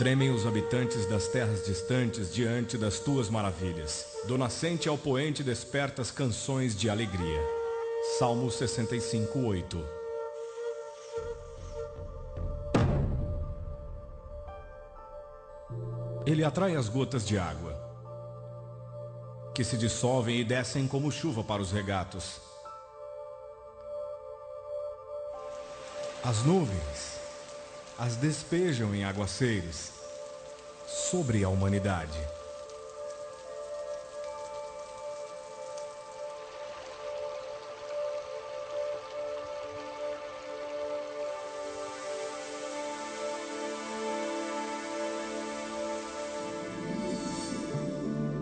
Tremem os habitantes das terras distantes diante das tuas maravilhas. Do nascente ao poente despertas canções de alegria. Salmo 65:8. Ele atrai as gotas de água, que se dissolvem e descem como chuva para os regatos. As nuvens as despejam em aguaceiros sobre a humanidade.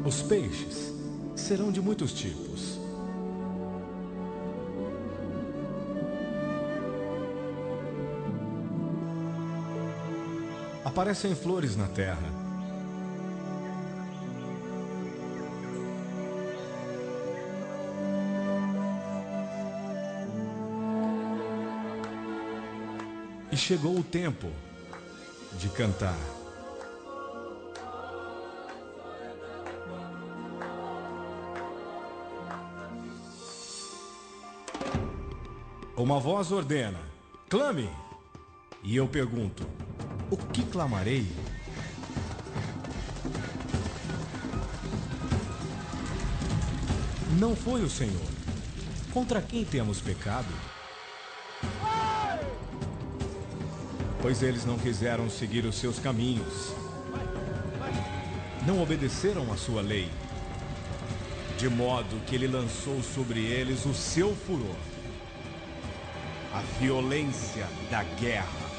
Os peixes serão de muitos tipos. Aparecem flores na terra. E chegou o tempo de cantar. Uma voz ordena: clame! E eu pergunto: o que clamarei? Não foi o Senhor. Contra quem temos pecado? Pois eles não quiseram seguir os seus caminhos. Não obedeceram à sua lei. De modo que ele lançou sobre eles o seu furor. A violência da guerra.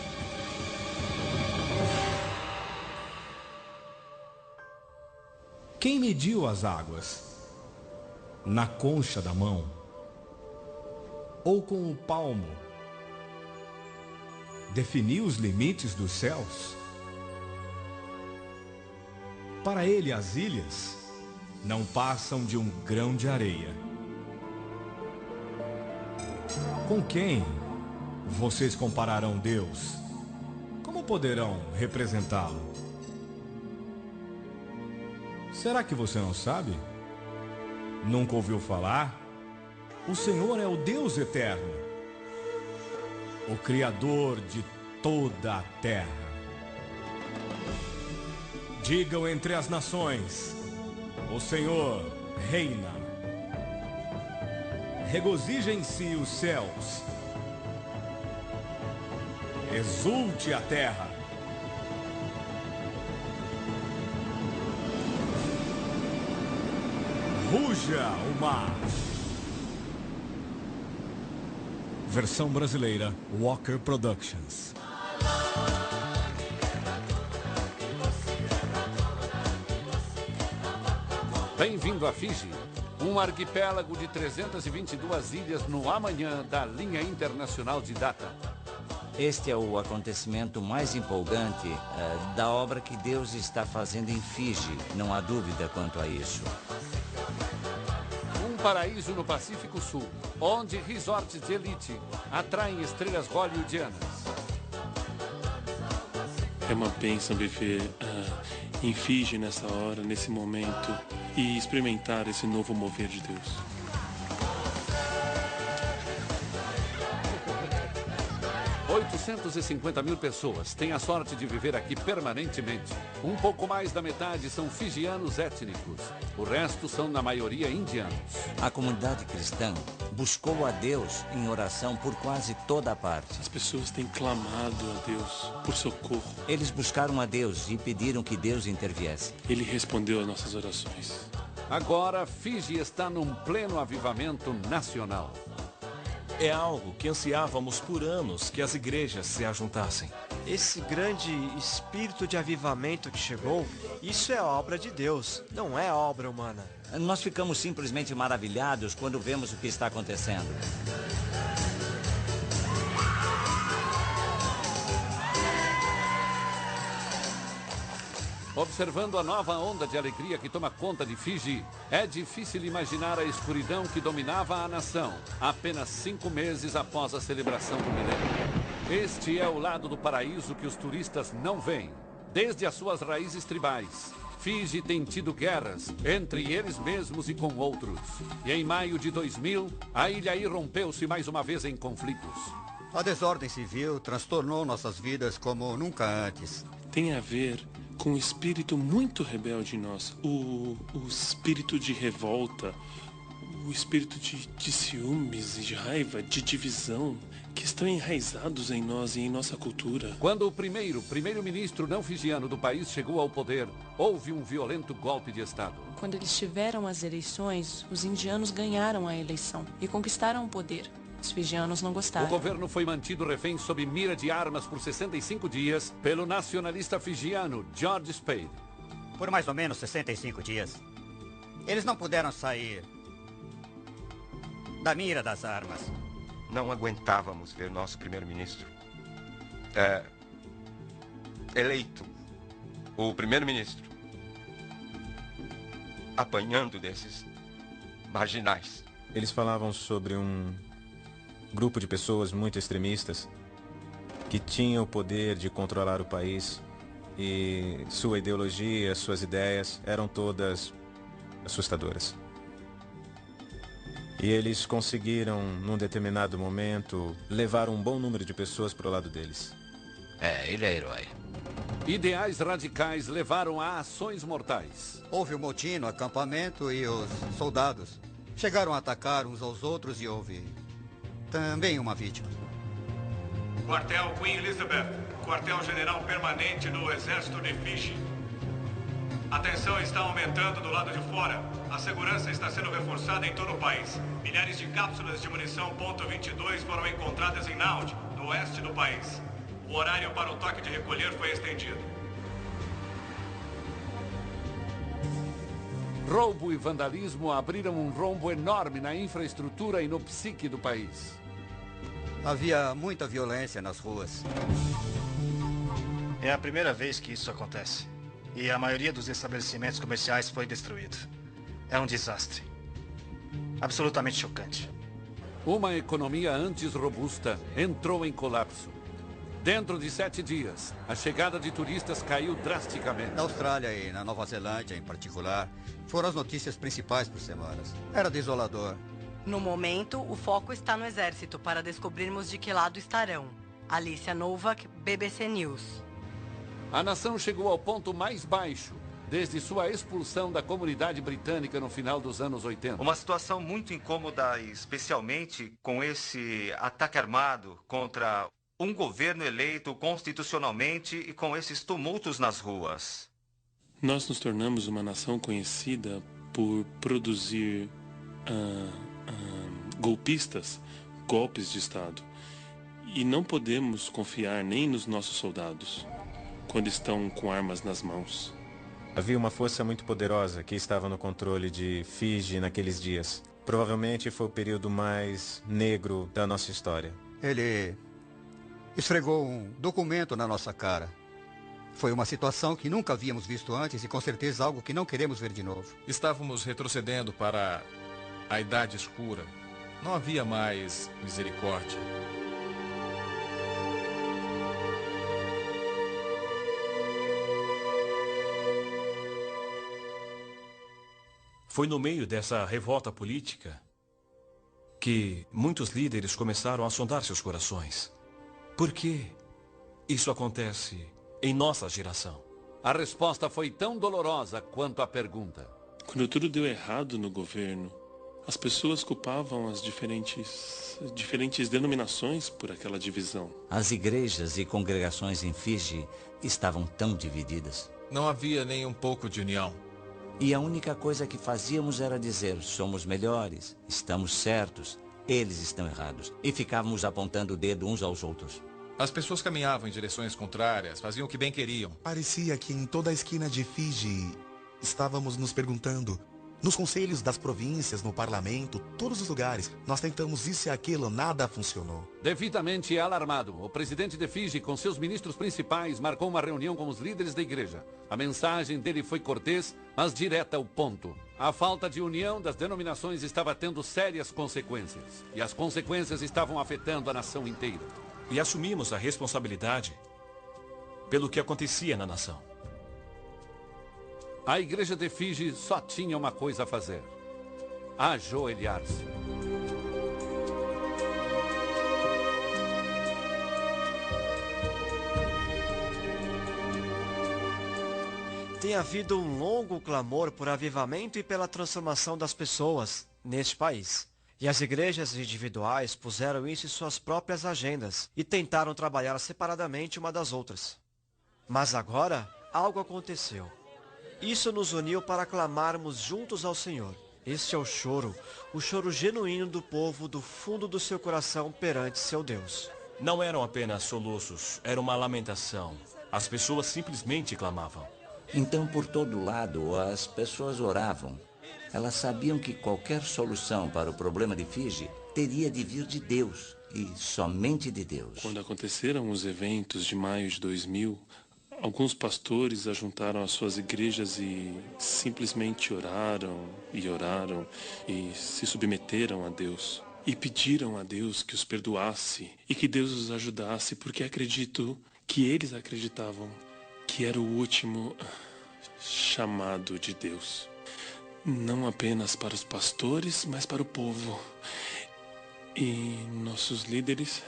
Quem mediu as águas? Na concha da mão? Ou com o palmo? Definiu os limites dos céus? Para ele, as ilhas não passam de um grão de areia. Com quem vocês compararão Deus? Como poderão representá-lo? Será que você não sabe? Nunca ouviu falar? O Senhor é o Deus eterno, o Criador de toda a terra. Digam entre as nações: o Senhor reina. Regozijem-se os céus. Exulte a terra. Ruja o mar. Versão brasileira, Walker Productions. Bem-vindo a Fiji, um arquipélago de 322 ilhas no amanhã da linha internacional de data. Este é o acontecimento mais empolgante da obra que Deus está fazendo em Fiji, não há dúvida quanto a isso. Um paraíso no Pacífico Sul, onde resorts de elite atraem estrelas hollywoodianas. É uma bênção viver em Fiji nessa hora, nesse momento, e experimentar esse novo mover de Deus. $850.000 pessoas têm a sorte de viver aqui permanentemente. Um pouco mais da metade são fijianos étnicos. O resto são, na maioria, indianos. A comunidade cristã buscou a Deus em oração por quase toda a parte. As pessoas têm clamado a Deus por socorro. Eles buscaram a Deus e pediram que Deus interviesse. Ele respondeu às nossas orações. Agora, Fiji está num pleno avivamento nacional. É algo que ansiávamos por anos que as igrejas se ajuntassem. Esse grande espírito de avivamento que chegou, isso é obra de Deus, não é obra humana. Nós ficamos simplesmente maravilhados quando vemos o que está acontecendo. Observando a nova onda de alegria que toma conta de Fiji, é difícil imaginar a escuridão que dominava a nação apenas 5 meses após a celebração do milênio. Este é o lado do paraíso que os turistas não veem. desde as suas raízes tribais. Fiji tem tido guerras entre eles mesmos e com outros. E em maio de 2000, a ilha irrompeu-se mais uma vez em conflitos. A desordem civil transtornou nossas vidas como nunca antes. Tem a ver com um espírito muito rebelde em nós. O espírito de revolta, o espírito de ciúmes e de raiva, de divisão, que estão enraizados em nós e em nossa cultura. Quando o primeiro-ministro não fijiano do país chegou ao poder, houve um violento golpe de Estado. Quando eles tiveram as eleições, os indianos ganharam a eleição e conquistaram o poder. Os fijianos não gostaram. O governo foi mantido refém sob mira de armas por 65 dias pelo nacionalista fijiano George Spade. Por mais ou menos 65 dias. Eles não puderam sair da mira das armas. Não aguentávamos ver nosso primeiro-ministro eleito, o primeiro-ministro, apanhando desses marginais. Eles falavam sobre um grupo de pessoas muito extremistas que tinham o poder de controlar o país e sua ideologia, suas ideias eram todas assustadoras. E eles conseguiram, num determinado momento, levar um bom número de pessoas para o lado deles. Ele é herói. Ideais radicais levaram a ações mortais. Houve um motim no acampamento e os soldados chegaram a atacar uns aos outros e houve também uma vítima. Quartel Queen Elizabeth, quartel-general permanente do Exército de Fiji. A tensão está aumentando do lado de fora. A segurança está sendo reforçada em todo o país. Milhares de cápsulas de munição .22 foram encontradas em Naud, no oeste do país. O horário para o toque de recolher foi estendido. Roubo e vandalismo abriram um rombo enorme na infraestrutura e no psique do país. Havia muita violência nas ruas. É a primeira vez que isso acontece. E a maioria dos estabelecimentos comerciais foi destruído. É um desastre. Absolutamente chocante. Uma economia antes robusta entrou em colapso. Dentro de 7 dias, a chegada de turistas caiu drasticamente. Na Austrália e na Nova Zelândia, em particular, foram as notícias principais por semanas. Era desolador. No momento, o foco está no exército para descobrirmos de que lado estarão. Alicia Novak, BBC News. A nação chegou ao ponto mais baixo desde sua expulsão da comunidade britânica no final dos anos 80. Uma situação muito incômoda, especialmente com esse ataque armado contra um governo eleito constitucionalmente e com esses tumultos nas ruas. Nós nos tornamos uma nação conhecida por produzir golpistas, golpes de Estado. E não podemos confiar nem nos nossos soldados quando estão com armas nas mãos. Havia uma força muito poderosa que estava no controle de Fiji naqueles dias. Provavelmente foi o período mais negro da nossa história. Ele esfregou um documento na nossa cara. Foi uma situação que nunca havíamos visto antes e com certeza algo que não queremos ver de novo. Estávamos retrocedendo para a Idade Escura. Não havia mais misericórdia. Foi no meio dessa revolta política que muitos líderes começaram a sondar seus corações. Por que isso acontece em nossa geração? A resposta foi tão dolorosa quanto a pergunta. Quando tudo deu errado no governo, as pessoas culpavam as diferentes denominações por aquela divisão. As igrejas e congregações em Fiji estavam tão divididas. Não havia nem um pouco de união. E a única coisa que fazíamos era dizer, somos melhores, estamos certos, eles estão errados. E ficávamos apontando o dedo uns aos outros. As pessoas caminhavam em direções contrárias, faziam o que bem queriam. Parecia que em toda a esquina de Fiji estávamos nos perguntando, nos conselhos das províncias, no parlamento, todos os lugares, nós tentamos isso e aquilo, nada funcionou. Devidamente alarmado, o presidente de Fiji, com seus ministros principais, marcou uma reunião com os líderes da igreja. A mensagem dele foi cortês, mas direta ao ponto. A falta de união das denominações estava tendo sérias consequências. E as consequências estavam afetando a nação inteira. E assumimos a responsabilidade pelo que acontecia na nação. A igreja de Fiji só tinha uma coisa a fazer: ajoelhar-se. Tem havido um longo clamor por avivamento e pela transformação das pessoas neste país. E as igrejas individuais puseram isso em suas próprias agendas e tentaram trabalhar separadamente uma das outras. Mas agora, algo aconteceu. Isso nos uniu para clamarmos juntos ao Senhor. Este é o choro genuíno do povo do fundo do seu coração perante seu Deus. Não eram apenas soluços, era uma lamentação. As pessoas simplesmente clamavam. Então, por todo lado, as pessoas oravam. Elas sabiam que qualquer solução para o problema de Fiji teria de vir de Deus, e somente de Deus. Quando aconteceram os eventos de maio de 2000, alguns pastores ajuntaram as suas igrejas e simplesmente oraram e se submeteram a Deus. E pediram a Deus que os perdoasse e que Deus os ajudasse, porque acredito que eles acreditavam que era o último chamado de Deus. Não apenas para os pastores, mas para o povo. E nossos líderes,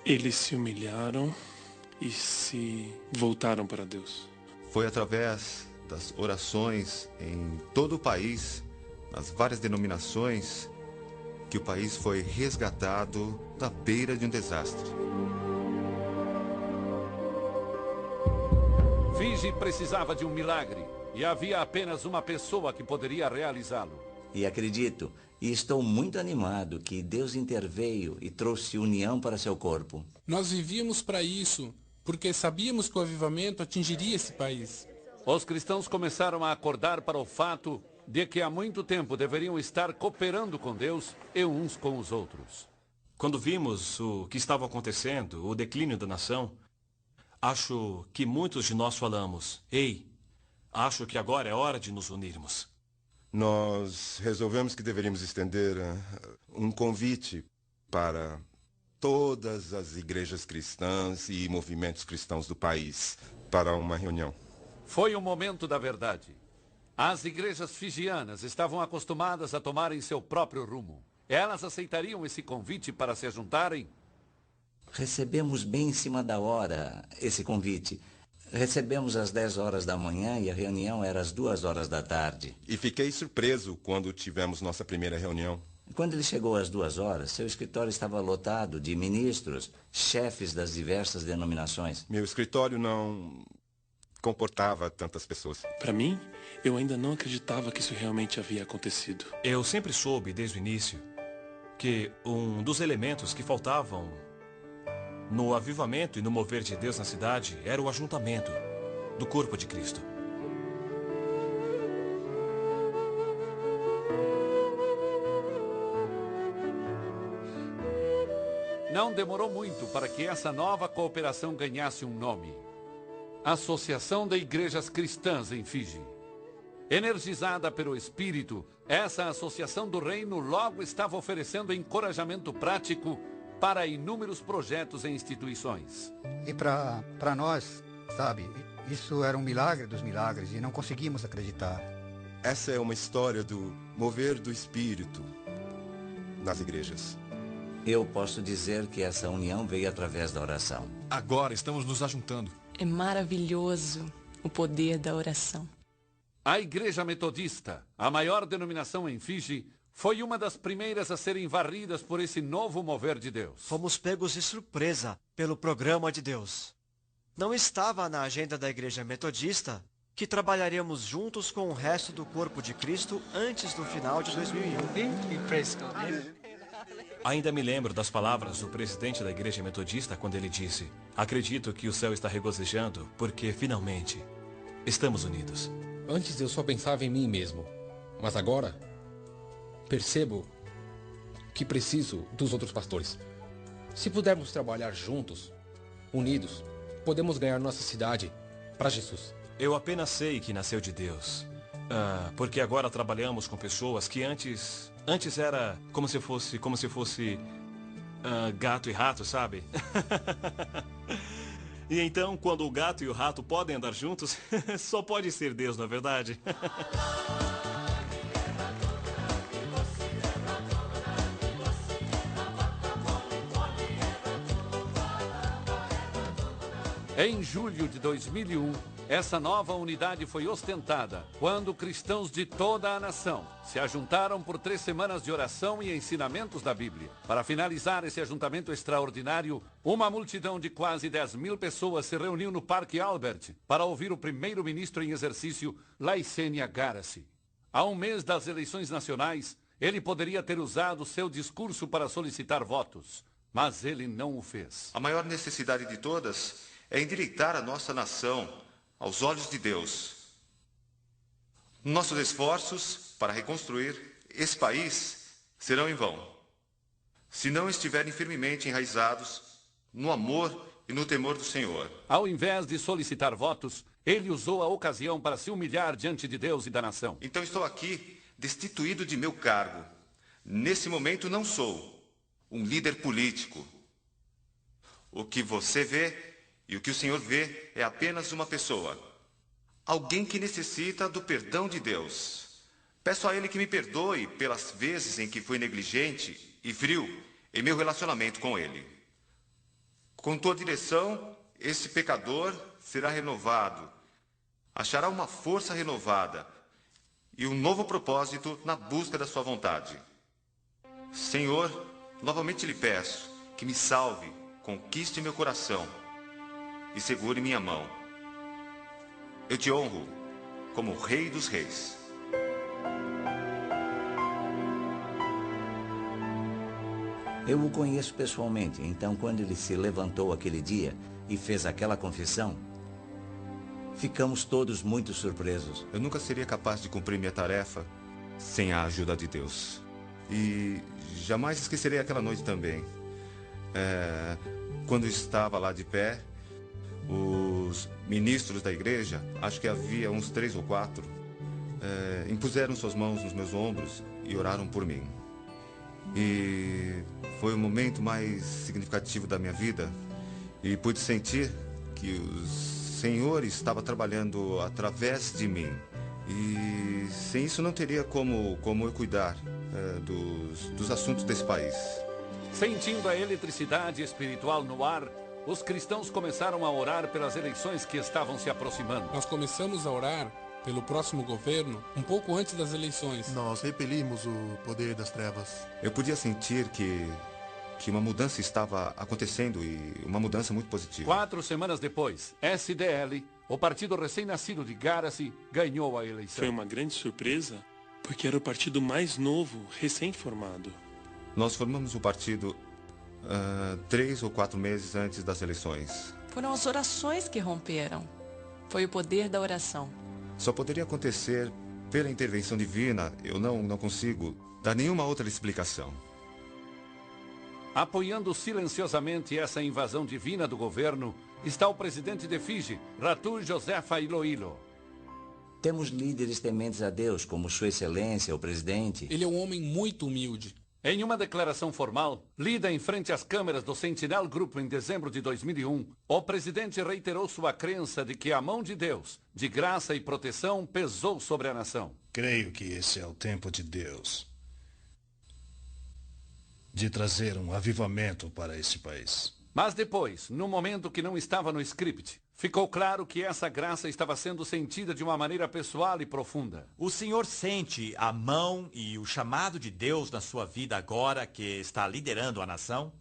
eles se humilharam e se voltaram para Deus. Foi através das orações em todo o país, nas várias denominações, que o país foi resgatado da beira de um desastre. Fiji precisava de um milagre e havia apenas uma pessoa que poderia realizá-lo. E acredito, e estou muito animado que Deus interveio e trouxe união para seu corpo. Nós vivíamos para isso, porque sabíamos que o avivamento atingiria esse país. Os cristãos começaram a acordar para o fato de que há muito tempo deveriam estar cooperando com Deus e uns com os outros. Quando vimos o que estava acontecendo, o declínio da nação, acho que muitos de nós falamos: ei, acho que agora é hora de nos unirmos. Nós resolvemos que deveríamos estender um convite para todas as igrejas cristãs e movimentos cristãos do país para uma reunião. Foi o momento da verdade. As igrejas fijianas estavam acostumadas a tomarem seu próprio rumo. Elas aceitariam esse convite para se juntarem? Recebemos bem em cima da hora esse convite. Recebemos às 10 horas da manhã e a reunião era às 2 horas da tarde. E fiquei surpreso quando tivemos nossa primeira reunião. Quando ele chegou às 2 horas, seu escritório estava lotado de ministros, chefes das diversas denominações. Meu escritório não comportava tantas pessoas. Para mim, eu ainda não acreditava que isso realmente havia acontecido. Eu sempre soube, desde o início, que um dos elementos que faltavam no avivamento e no mover de Deus na cidade era o ajuntamento do corpo de Cristo. Não demorou muito para que essa nova cooperação ganhasse um nome: Associação de Igrejas Cristãs em Fiji. Energizada pelo Espírito, essa associação do reino logo estava oferecendo encorajamento prático para inúmeros projetos e instituições. E para nós, sabe, isso era um milagre dos milagres e não conseguimos acreditar. Essa é uma história do mover do Espírito nas igrejas. Eu posso dizer que essa união veio através da oração. Agora estamos nos ajuntando. É maravilhoso o poder da oração. A Igreja Metodista, a maior denominação em Fiji, foi uma das primeiras a serem varridas por esse novo mover de Deus. Fomos pegos de surpresa pelo programa de Deus. Não estava na agenda da Igreja Metodista que trabalharíamos juntos com o resto do corpo de Cristo antes do final de 2001. Ainda me lembro das palavras do presidente da Igreja Metodista quando ele disse: acredito que o céu está regozijando porque, finalmente, estamos unidos. Antes eu só pensava em mim mesmo, mas agora percebo que preciso dos outros pastores. Se pudermos trabalhar juntos, unidos, podemos ganhar nossa cidade para Jesus. Eu apenas sei que nasceu de Deus, porque agora trabalhamos com pessoas que antes era como se fosse gato e rato, sabe? E então, quando o gato e o rato podem andar juntos, só pode ser Deus, não é verdade? Em julho de 2001, essa nova unidade foi ostentada quando cristãos de toda a nação se ajuntaram por 3 semanas de oração e ensinamentos da Bíblia. Para finalizar esse ajuntamento extraordinário, uma multidão de quase 10.000 pessoas se reuniu no Parque Albert para ouvir o primeiro-ministro em exercício, Laicênia Garasi. Há um mês das eleições nacionais, ele poderia ter usado seu discurso para solicitar votos, mas ele não o fez. A maior necessidade de todas é endireitar a nossa nação aos olhos de Deus. Nossos esforços para reconstruir esse país serão em vão, se não estiverem firmemente enraizados no amor e no temor do Senhor. Ao invés de solicitar votos, ele usou a ocasião para se humilhar diante de Deus e da nação. Então estou aqui destituído de meu cargo. Nesse momento não sou um líder político. O que você vê e o que o Senhor vê é apenas uma pessoa. Alguém que necessita do perdão de Deus. Peço a Ele que me perdoe pelas vezes em que fui negligente e frio em meu relacionamento com Ele. Com tua direção, esse pecador será renovado, achará uma força renovada e um novo propósito na busca da sua vontade. Senhor, novamente lhe peço que me salve, conquiste meu coração e segure minha mão. Eu te honro como o Rei dos Reis. Eu o conheço pessoalmente, então quando ele se levantou aquele dia e fez aquela confissão, ficamos todos muito surpresos. Eu nunca seria capaz de cumprir minha tarefa sem a ajuda de Deus. E jamais esquecerei aquela noite também. Quando estava lá de pé, os ministros da igreja, acho que havia uns 3 ou 4, impuseram suas mãos nos meus ombros e oraram por mim. E foi o momento mais significativo da minha vida e pude sentir que o Senhor estava trabalhando através de mim. E sem isso não teria como eu cuidar dos assuntos desse país. Sentindo a eletricidade espiritual no ar, os cristãos começaram a orar pelas eleições que estavam se aproximando. Nós começamos a orar pelo próximo governo um pouco antes das eleições. Nós repelimos o poder das trevas. Eu podia sentir que uma mudança estava acontecendo e uma mudança muito positiva. 4 semanas depois, SDL, o partido recém-nascido de Garasi, ganhou a eleição. Foi uma grande surpresa, porque era o partido mais novo, recém-formado. Nós formamos o partido 3 ou 4 meses antes das eleições. Foram as orações que romperam. Foi o poder da oração. Só poderia acontecer pela intervenção divina. Eu não consigo dar nenhuma outra explicação. Apoiando silenciosamente essa invasão divina do governo, está o presidente de Fiji, Ratu Josefa Iloilo. Temos líderes tementes a Deus, como Sua Excelência, o presidente. Ele é um homem muito humilde. Em uma declaração formal, lida em frente às câmeras do Sentinel Group em dezembro de 2001, o presidente reiterou sua crença de que a mão de Deus, de graça e proteção, pesou sobre a nação. Creio que esse é o tempo de Deus, de trazer um avivamento para esse país. Mas depois, no momento que não estava no script, ficou claro que essa graça estava sendo sentida de uma maneira pessoal e profunda. O senhor sente a mão e o chamado de Deus na sua vida agora que está liderando a nação?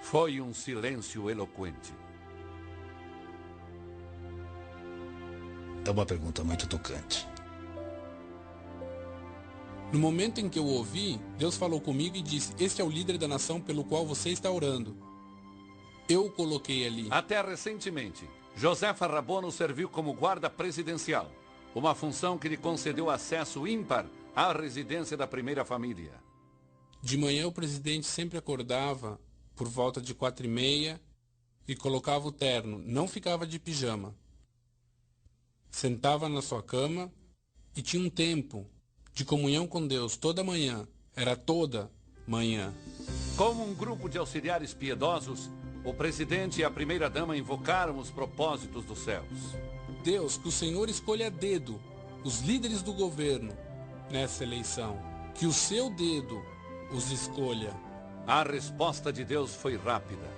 Foi um silêncio eloquente. É uma pergunta muito tocante. No momento em que eu ouvi, Deus falou comigo e disse: "Este é o líder da nação pelo qual você está orando." Eu o coloquei ali. Até recentemente, Josefa Rabono serviu como guarda presidencial, uma função que lhe concedeu acesso ímpar à residência da primeira família. De manhã o presidente sempre acordava por volta de 4h30 e colocava o terno, não ficava de pijama. Sentava na sua cama e tinha um tempo de comunhão com Deus toda manhã. Era toda manhã. Como um grupo de auxiliares piedosos, o presidente e a primeira-dama invocaram os propósitos dos céus. Deus, que o Senhor escolha a dedo os líderes do governo nessa eleição. Que o seu dedo os escolha. A resposta de Deus foi rápida.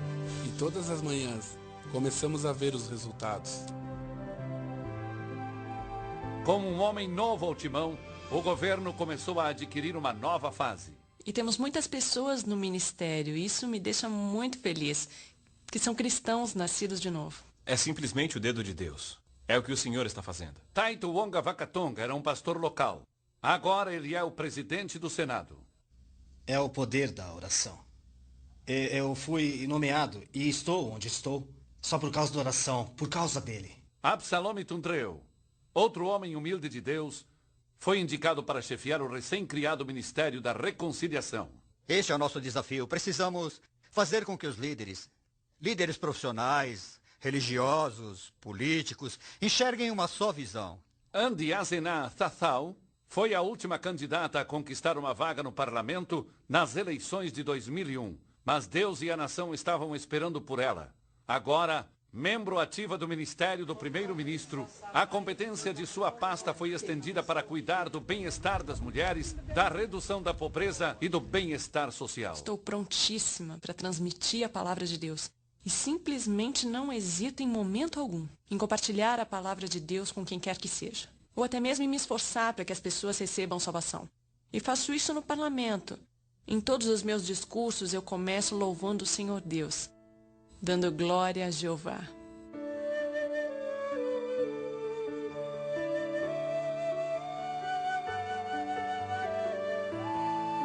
E todas as manhãs começamos a ver os resultados. Como um homem novo ao timão, o governo começou a adquirir uma nova fase. E temos muitas pessoas no ministério, e isso me deixa muito feliz, que são cristãos nascidos de novo. É simplesmente o dedo de Deus. É o que o senhor está fazendo. Taito Wonga Vakatonga era um pastor local. Agora ele é o presidente do Senado. É o poder da oração. Eu fui nomeado e estou onde estou só por causa da oração, por causa dele. Absalom Tundreu, outro homem humilde de Deus, foi indicado para chefiar o recém-criado Ministério da Reconciliação. Este é o nosso desafio. Precisamos fazer com que os líderes profissionais, religiosos, políticos, enxerguem uma só visão. Andi Azena Thathau foi a última candidata a conquistar uma vaga no parlamento nas eleições de 2001. Mas Deus e a nação estavam esperando por ela. Agora, membro ativa do Ministério do Primeiro-Ministro, a competência de sua pasta foi estendida para cuidar do bem-estar das mulheres, da redução da pobreza e do bem-estar social. Estou prontíssima para transmitir a palavra de Deus. E simplesmente não hesito em momento algum em compartilhar a palavra de Deus com quem quer que seja. Ou até mesmo em me esforçar para que as pessoas recebam salvação. E faço isso no parlamento. Em todos os meus discursos eu começo louvando o Senhor Deus, dando glória a Jeová.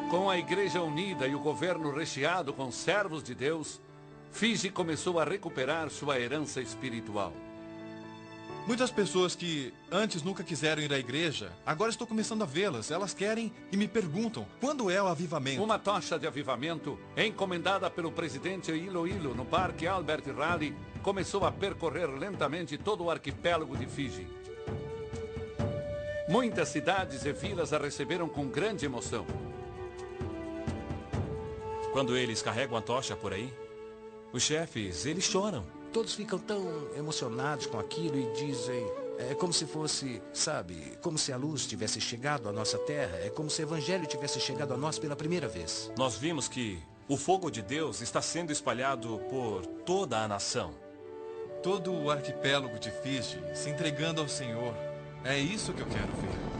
Com a igreja unida e o governo recheado com servos de Deus, Fiji começou a recuperar sua herança espiritual. Muitas pessoas que antes nunca quiseram ir à igreja, agora estou começando a vê-las. Elas querem e me perguntam, quando é o avivamento? Uma tocha de avivamento, encomendada pelo presidente Iloilo no Parque Albert Raleigh, começou a percorrer lentamente todo o arquipélago de Fiji. Muitas cidades e vilas a receberam com grande emoção. Quando eles carregam a tocha por aí, os chefes, eles choram. Todos ficam tão emocionados com aquilo e dizem... É como se fosse, sabe, como se a luz tivesse chegado à nossa terra. É como se o evangelho tivesse chegado a nós pela primeira vez. Nós vimos que o fogo de Deus está sendo espalhado por toda a nação. Todo o arquipélago de Fiji se entregando ao Senhor. É isso que eu quero ver.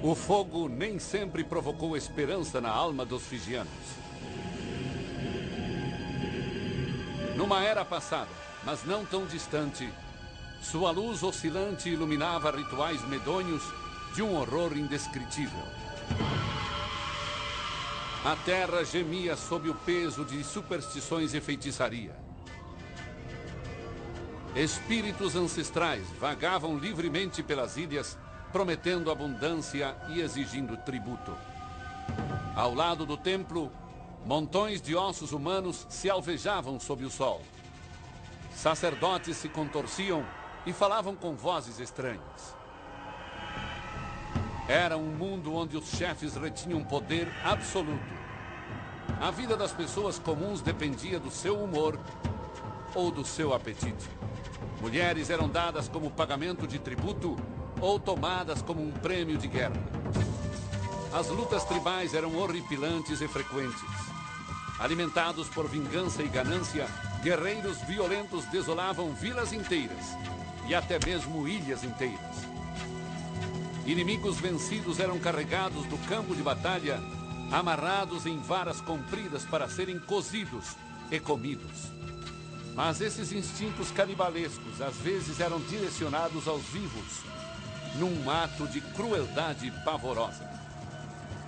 O fogo nem sempre provocou esperança na alma dos fijianos. Numa era passada, mas não tão distante, sua luz oscilante iluminava rituais medonhos de um horror indescritível. A terra gemia sob o peso de superstições e feitiçaria. Espíritos ancestrais vagavam livremente pelas ilhas, prometendo abundância e exigindo tributo. Ao lado do templo, montões de ossos humanos se alvejavam sob o sol. Sacerdotes se contorciam e falavam com vozes estranhas. Era um mundo onde os chefes retinham poder absoluto. A vida das pessoas comuns dependia do seu humor ou do seu apetite. Mulheres eram dadas como pagamento de tributo ou tomadas como um prêmio de guerra. As lutas tribais eram horripilantes e frequentes. Alimentados por vingança e ganância, guerreiros violentos desolavam vilas inteiras e até mesmo ilhas inteiras. Inimigos vencidos eram carregados do campo de batalha, amarrados em varas compridas para serem cozidos e comidos. Mas esses instintos canibalescos às vezes eram direcionados aos vivos, num ato de crueldade pavorosa.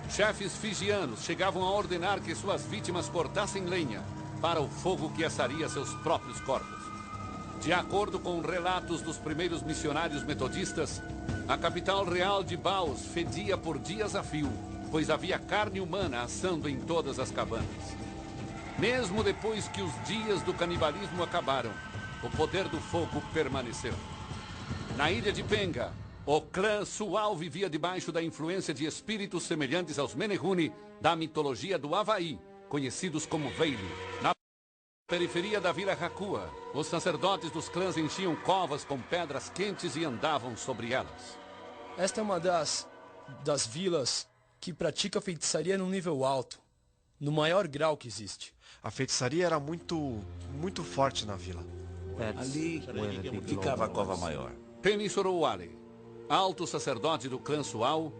Chefes fijianos chegavam a ordenar que suas vítimas cortassem lenha para o fogo que assaria seus próprios corpos. De acordo com relatos dos primeiros missionários metodistas, a capital real de Baus fedia por dias a fio, pois havia carne humana assando em todas as cabanas. Mesmo depois que os dias do canibalismo acabaram, o poder do fogo permaneceu. Na ilha de Penga, o clã Sual vivia debaixo da influência de espíritos semelhantes aos Menehune da mitologia do Havaí, conhecidos como Veili. Na periferia da Vila Rakua, os sacerdotes dos clãs enchiam covas com pedras quentes e andavam sobre elas. Esta é uma das vilas que pratica feitiçaria num nível alto, no maior grau que existe. A feitiçaria era muito forte na vila. Ali ficava a cova maior. Penny Sorowale, alto sacerdote do clã Sual,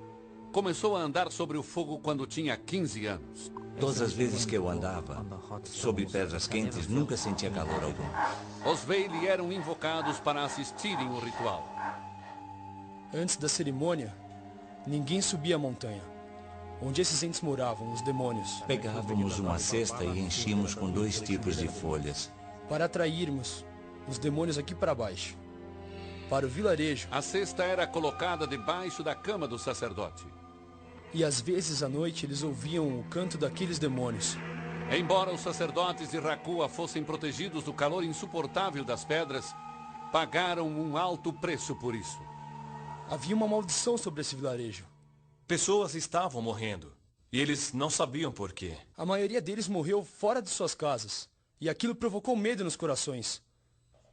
começou a andar sobre o fogo quando tinha 15 anos. Todas as vezes que eu andava sobre pedras quentes, nunca sentia calor algum. Os Veili eram invocados para assistirem o ritual. Antes da cerimônia, ninguém subia a montanha, onde esses entes moravam, os demônios. Pegávamos uma cesta e enchíamos com 2 tipos de folhas. Para atrairmos os demônios aqui para baixo, para o vilarejo. A cesta era colocada debaixo da cama do sacerdote. E às vezes à noite eles ouviam o canto daqueles demônios. Embora os sacerdotes de Rakua fossem protegidos do calor insuportável das pedras, pagaram um alto preço por isso. Havia uma maldição sobre esse vilarejo. Pessoas estavam morrendo, e eles não sabiam por quê. A maioria deles morreu fora de suas casas, e aquilo provocou medo nos corações.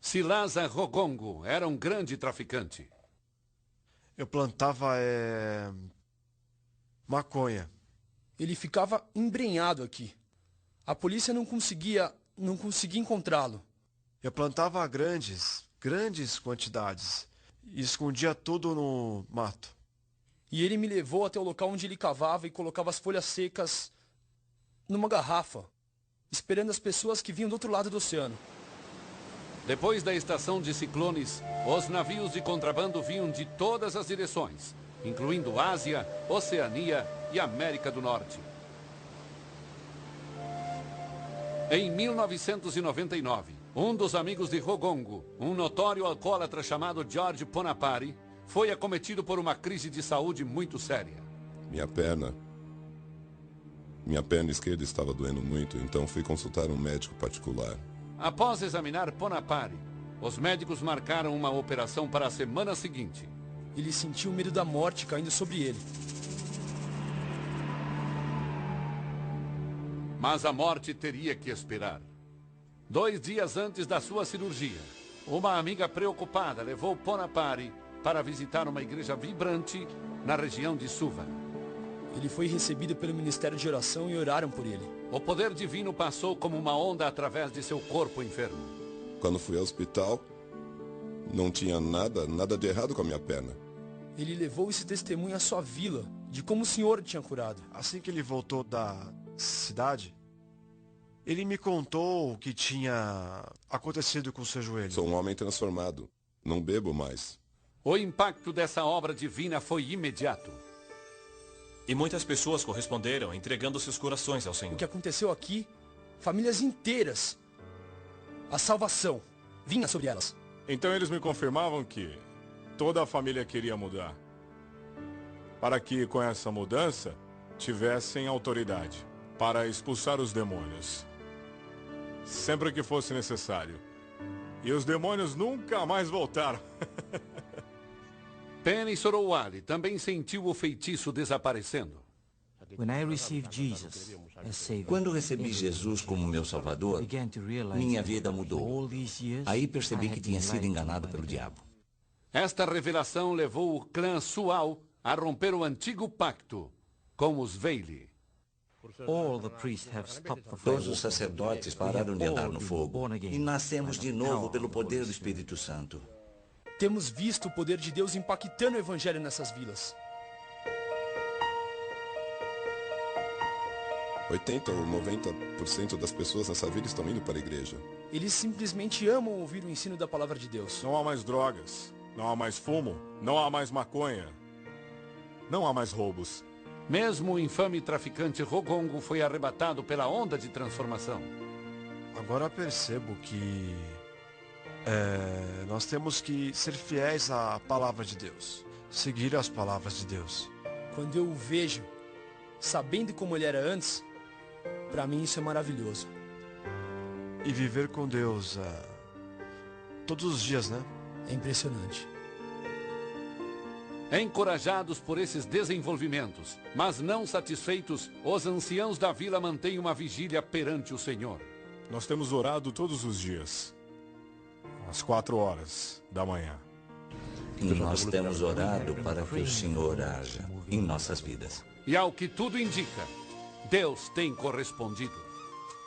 Silaza Rogongo era um grande traficante. Eu plantava maconha. Ele ficava embrenhado aqui. A polícia não conseguia encontrá-lo. Eu plantava grandes quantidades e escondia tudo no mato. E ele me levou até o local onde ele cavava e colocava as folhas secas numa garrafa, esperando as pessoas que vinham do outro lado do oceano. Depois da estação de ciclones, os navios de contrabando vinham de todas as direções, incluindo Ásia, Oceania e América do Norte. Em 1999, um dos amigos de Rogongo, um notório alcoólatra chamado George Ponapari, foi acometido por uma crise de saúde muito séria. Minha perna esquerda estava doendo muito, então fui consultar um médico particular. Após examinar Ponapari, os médicos marcaram uma operação para a semana seguinte. Ele sentiu o medo da morte caindo sobre ele. Mas a morte teria que esperar. 2 dias antes da sua cirurgia, uma amiga preocupada levou Ponapari para visitar uma igreja vibrante na região de Suva. Ele foi recebido pelo Ministério de Oração e oraram por ele. O poder divino passou como uma onda através de seu corpo enfermo. Quando fui ao hospital, não tinha nada de errado com a minha perna. Ele levou esse testemunho à sua vila, de como o Senhor o tinha curado. Assim que ele voltou da cidade, ele me contou o que tinha acontecido com seu joelho. Sou um homem transformado. Não bebo mais. O impacto dessa obra divina foi imediato. E muitas pessoas corresponderam, entregando seus corações ao Senhor. O que aconteceu aqui, famílias inteiras, a salvação vinha sobre elas. Então eles me confirmavam que toda a família queria mudar, para que com essa mudança tivessem autoridade para expulsar os demônios, sempre que fosse necessário. E os demônios nunca mais voltaram. Penny Sorowale também sentiu o feitiço desaparecendo. Quando recebi Jesus como meu Salvador, minha vida mudou. Aí percebi que tinha sido enganado pelo diabo. Esta revelação levou o clã Sual a romper o antigo pacto com os Veili. Todos os sacerdotes pararam de andar no fogo e nascemos de novo pelo poder do Espírito Santo. Temos visto o poder de Deus impactando o Evangelho nessas vilas. 80 ou 90% das pessoas nessa vila estão indo para a igreja. Eles simplesmente amam ouvir o ensino da palavra de Deus. Não há mais drogas, não há mais fumo, não há mais maconha, não há mais roubos. Mesmo o infame traficante Rogongo foi arrebatado pela onda de transformação. Agora percebo que nós temos que ser fiéis à palavra de Deus. Seguir as palavras de Deus. Quando eu o vejo, sabendo como ele era antes, para mim isso é maravilhoso. E viver com Deus todos os dias, né? É impressionante. Encorajados por esses desenvolvimentos, mas não satisfeitos, os anciãos da vila mantêm uma vigília perante o Senhor. Nós temos orado todos os dias, às 4 horas da manhã. E nós temos orado para que o Senhor haja em nossas vidas. E ao que tudo indica, Deus tem correspondido.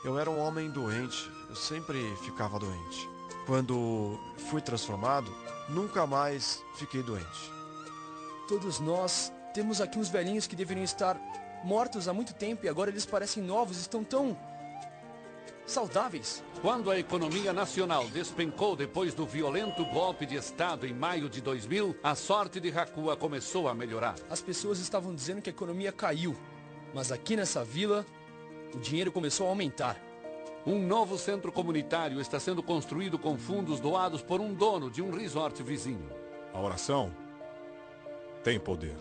Eu era um homem doente, eu sempre ficava doente. Quando fui transformado, nunca mais fiquei doente. Todos nós temos aqui uns velhinhos que deveriam estar mortos há muito tempo e agora eles parecem novos, estão tão saudáveis. Quando a economia nacional despencou depois do violento golpe de Estado em maio de 2000, a sorte de Hakua começou a melhorar. As pessoas estavam dizendo que a economia caiu, mas aqui nessa vila, o dinheiro começou a aumentar. Um novo centro comunitário está sendo construído com fundos doados por um dono de um resort vizinho. A oração tem poder.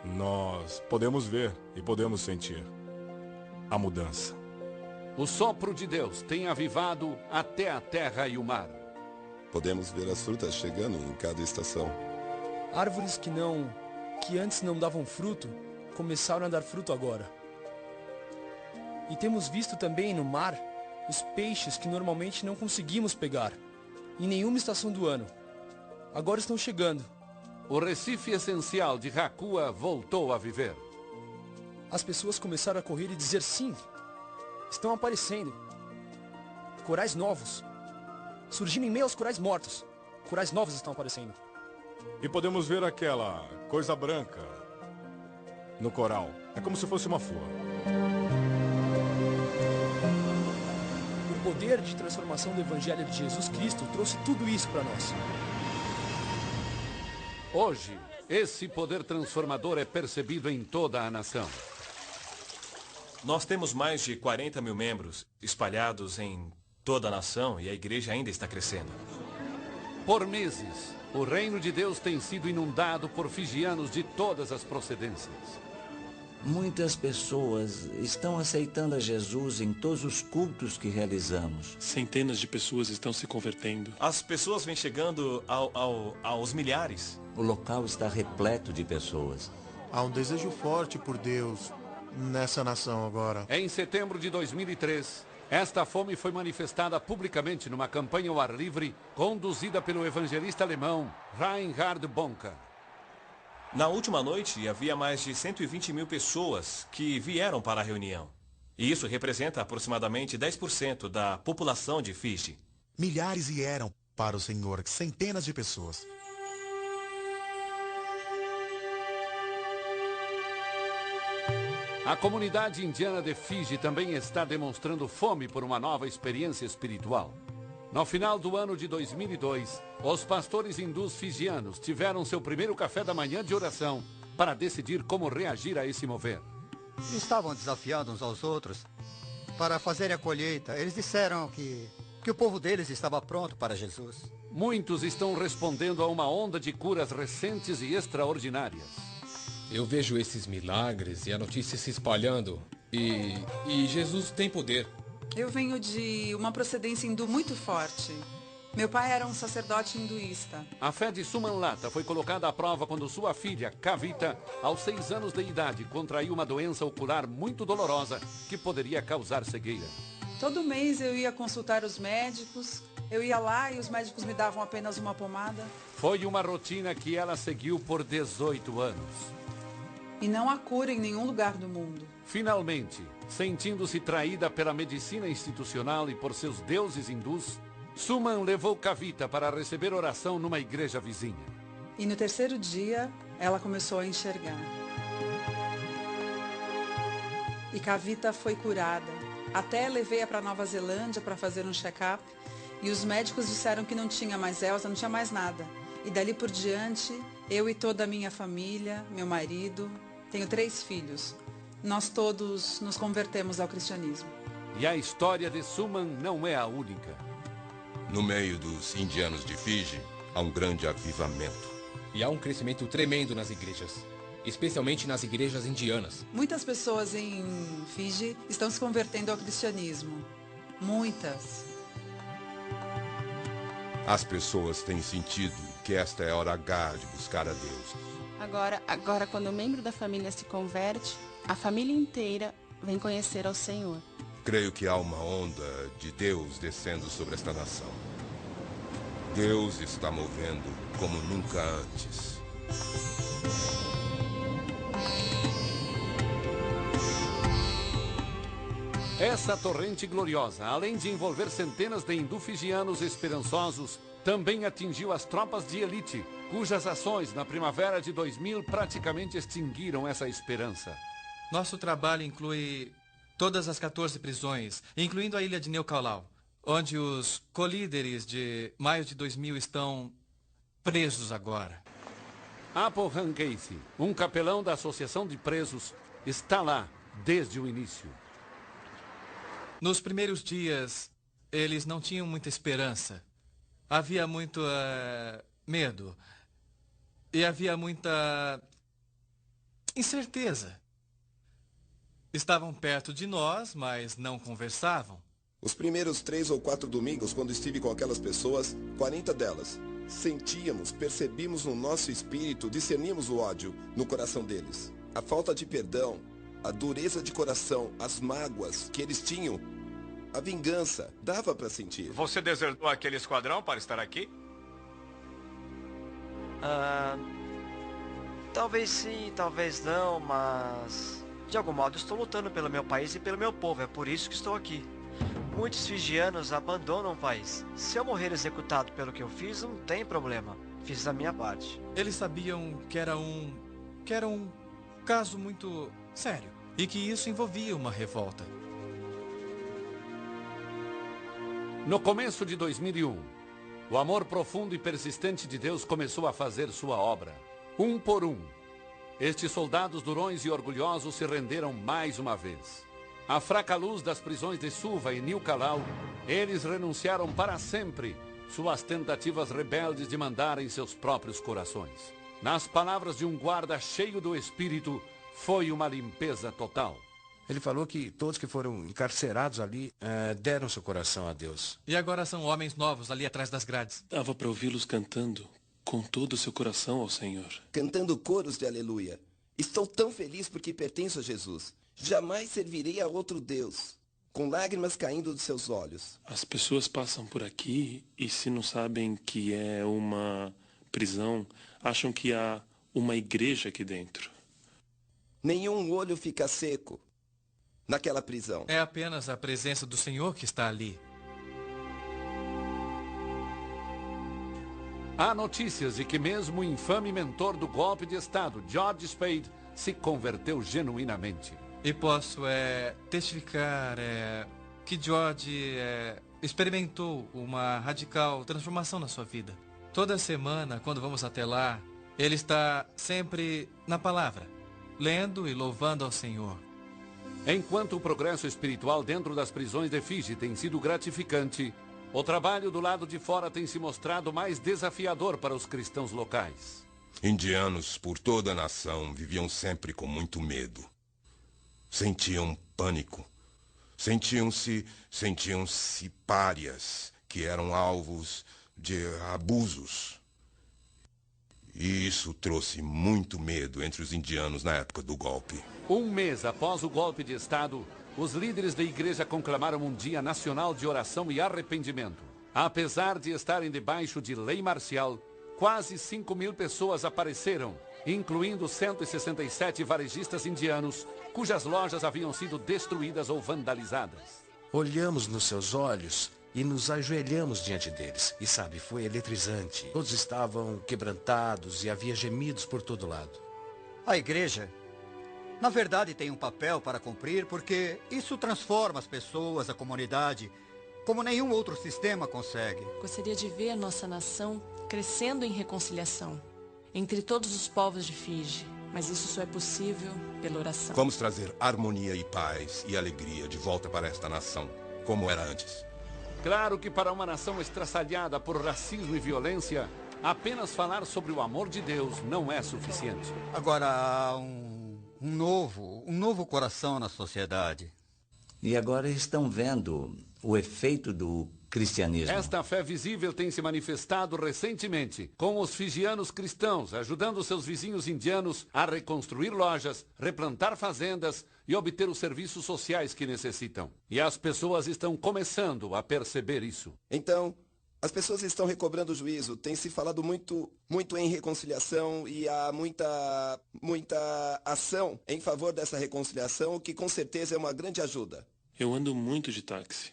Nós podemos ver e podemos sentir a mudança. O sopro de Deus tem avivado até a terra e o mar. Podemos ver as frutas chegando em cada estação. Árvores que antes não davam fruto, começaram a dar fruto agora. E temos visto também no mar os peixes que normalmente não conseguimos pegar em nenhuma estação do ano. Agora estão chegando. O Recife essencial de Hakua voltou a viver. As pessoas começaram a correr e dizer sim. Estão aparecendo. Corais novos. Surgindo em meio aos corais mortos. Corais novos estão aparecendo. E podemos ver aquela coisa branca no coral. É como se fosse uma flor. O poder de transformação do Evangelho de Jesus Cristo trouxe tudo isso para nós. Hoje, esse poder transformador é percebido em toda a nação. Nós temos mais de 40 mil membros espalhados em toda a nação e a igreja ainda está crescendo. Por meses, o reino de Deus tem sido inundado por fijianos de todas as procedências. Muitas pessoas estão aceitando a Jesus em todos os cultos que realizamos. Centenas de pessoas estão se convertendo. As pessoas vêm chegando aos milhares. O local está repleto de pessoas. Há um desejo forte por Deus nessa nação agora. Em setembro de 2003, esta fome foi manifestada publicamente numa campanha ao ar livre conduzida pelo evangelista alemão Reinhard Bonke. Na última noite, havia mais de 120 mil pessoas que vieram para a reunião. E isso representa aproximadamente 10% da população de Fiji. Milhares vieram para o Senhor, centenas de pessoas. A comunidade indiana de Fiji também está demonstrando fome por uma nova experiência espiritual. No final do ano de 2002, os pastores hindus fijianos tiveram seu primeiro café da manhã de oração para decidir como reagir a esse mover. Estavam desafiando uns aos outros para fazerem a colheita. Eles disseram que o povo deles estava pronto para Jesus. Muitos estão respondendo a uma onda de curas recentes e extraordinárias. Eu vejo esses milagres e a notícia se espalhando. E Jesus tem poder. Eu venho de uma procedência hindu muito forte. Meu pai era um sacerdote hinduísta. A fé de Suman Lata foi colocada à prova quando sua filha, Kavita, aos 6 anos de idade, contraiu uma doença ocular muito dolorosa que poderia causar cegueira. Todo mês eu ia consultar os médicos. Eu ia lá e os médicos me davam apenas uma pomada. Foi uma rotina que ela seguiu por 18 anos. E não há cura em nenhum lugar do mundo. Finalmente, sentindo-se traída pela medicina institucional e por seus deuses hindus, Suman levou Kavita para receber oração numa igreja vizinha. E no 3º dia, ela começou a enxergar. e Kavita foi curada. Até levei-a para Nova Zelândia para fazer um check-up e os médicos disseram que não tinha mais Elsa, não tinha mais nada. E dali por diante, eu e toda a minha família, meu marido, tenho 3 filhos. Nós todos nos convertemos ao cristianismo. E a história de Suman não é a única. No meio dos indianos de Fiji, há um grande avivamento. E há um crescimento tremendo nas igrejas, especialmente nas igrejas indianas. Muitas pessoas em Fiji estão se convertendo ao cristianismo. Muitas. As pessoas têm sentido que esta é a hora H de buscar a Deus. Agora, quando um membro da família se converte, a família inteira vem conhecer ao Senhor. Creio que há uma onda de Deus descendo sobre esta nação. Deus está movendo como nunca antes. Essa torrente gloriosa, além de envolver centenas de hindu-fijianos esperançosos, também atingiu as tropas de elite, cujas ações na primavera de 2000 praticamente extinguiram essa esperança. Nosso trabalho inclui todas as 14 prisões, incluindo a ilha de Neucaulau, onde os colíderes de maio de 2000 estão presos agora. Apohan Casey, um capelão da Associação de Presos, está lá desde o início. Nos primeiros dias, eles não tinham muita esperança. Havia muito medo. E havia muita incerteza. Estavam perto de nós, mas não conversavam. Os primeiros 3 ou 4 domingos, quando estive com aquelas pessoas, 40 delas, sentíamos, percebimos no nosso espírito, discernimos o ódio no coração deles. A falta de perdão, a dureza de coração, as mágoas que eles tinham, a vingança, dava para sentir. Você desertou aquele esquadrão para estar aqui? Talvez sim, talvez não, mas de algum modo estou lutando pelo meu país e pelo meu povo, é por isso que estou aqui. Muitos fijianos abandonam o país. Se eu morrer executado pelo que eu fiz, não tem problema. Fiz a minha parte. Eles sabiam que era um caso muito sério e que isso envolvia uma revolta. No começo de 2001, o amor profundo e persistente de Deus começou a fazer sua obra. Um por um, estes soldados durões e orgulhosos se renderam mais uma vez. À fraca luz das prisões de Suva e Neucaulau, eles renunciaram para sempre suas tentativas rebeldes de mandar em seus próprios corações. Nas palavras de um guarda cheio do Espírito, foi uma limpeza total. Ele falou que todos que foram encarcerados ali deram seu coração a Deus. E agora são homens novos ali atrás das grades. Dava para ouvi-los cantando com todo o seu coração ao Senhor. Cantando coros de aleluia. Estou tão feliz porque pertenço a Jesus. Jamais servirei a outro Deus. Com lágrimas caindo dos seus olhos. As pessoas passam por aqui e se não sabem que é uma prisão, acham que há uma igreja aqui dentro. Nenhum olho fica seco naquela prisão. É apenas a presença do Senhor que está ali. Há notícias de que mesmo o infame mentor do golpe de Estado, George Spade, se converteu genuinamente. E posso testificar que George experimentou uma radical transformação na sua vida. Toda semana, quando vamos até lá, ele está sempre na palavra, lendo e louvando ao Senhor. Enquanto o progresso espiritual dentro das prisões de Fiji tem sido gratificante, o trabalho do lado de fora tem se mostrado mais desafiador para os cristãos locais. Indianos por toda a nação viviam sempre com muito medo. Sentiam pânico. Sentiam-se párias, que eram alvos de abusos. E isso trouxe muito medo entre os indianos na época do golpe. Um mês após o golpe de Estado, os líderes da igreja conclamaram um dia nacional de oração e arrependimento. Apesar de estarem debaixo de lei marcial, quase 5.000 pessoas apareceram, incluindo 167 varejistas indianos, cujas lojas haviam sido destruídas ou vandalizadas. Olhamos nos seus olhos e nos ajoelhamos diante deles. E sabe, foi eletrizante. Todos estavam quebrantados e havia gemidos por todo lado. A igreja Na verdade, tem um papel para cumprir, porque isso transforma as pessoas, a comunidade, como nenhum outro sistema consegue. Gostaria de ver nossa nação crescendo em reconciliação entre todos os povos de Fiji, mas isso só é possível pela oração. Vamos trazer harmonia e paz e alegria de volta para esta nação, como era antes. Claro que para uma nação estraçalhada por racismo e violência, apenas falar sobre o amor de Deus não é suficiente. Agora há um novo coração na sociedade. E agora estão vendo o efeito do cristianismo. Esta fé visível tem se manifestado recentemente com os fijianos cristãos, ajudando seus vizinhos indianos a reconstruir lojas, replantar fazendas e obter os serviços sociais que necessitam. E as pessoas estão começando a perceber isso. Então, as pessoas estão recobrando o juízo. Tem se falado muito em reconciliação e há muita ação em favor dessa reconciliação, o que com certeza é uma grande ajuda. Eu ando muito de táxi.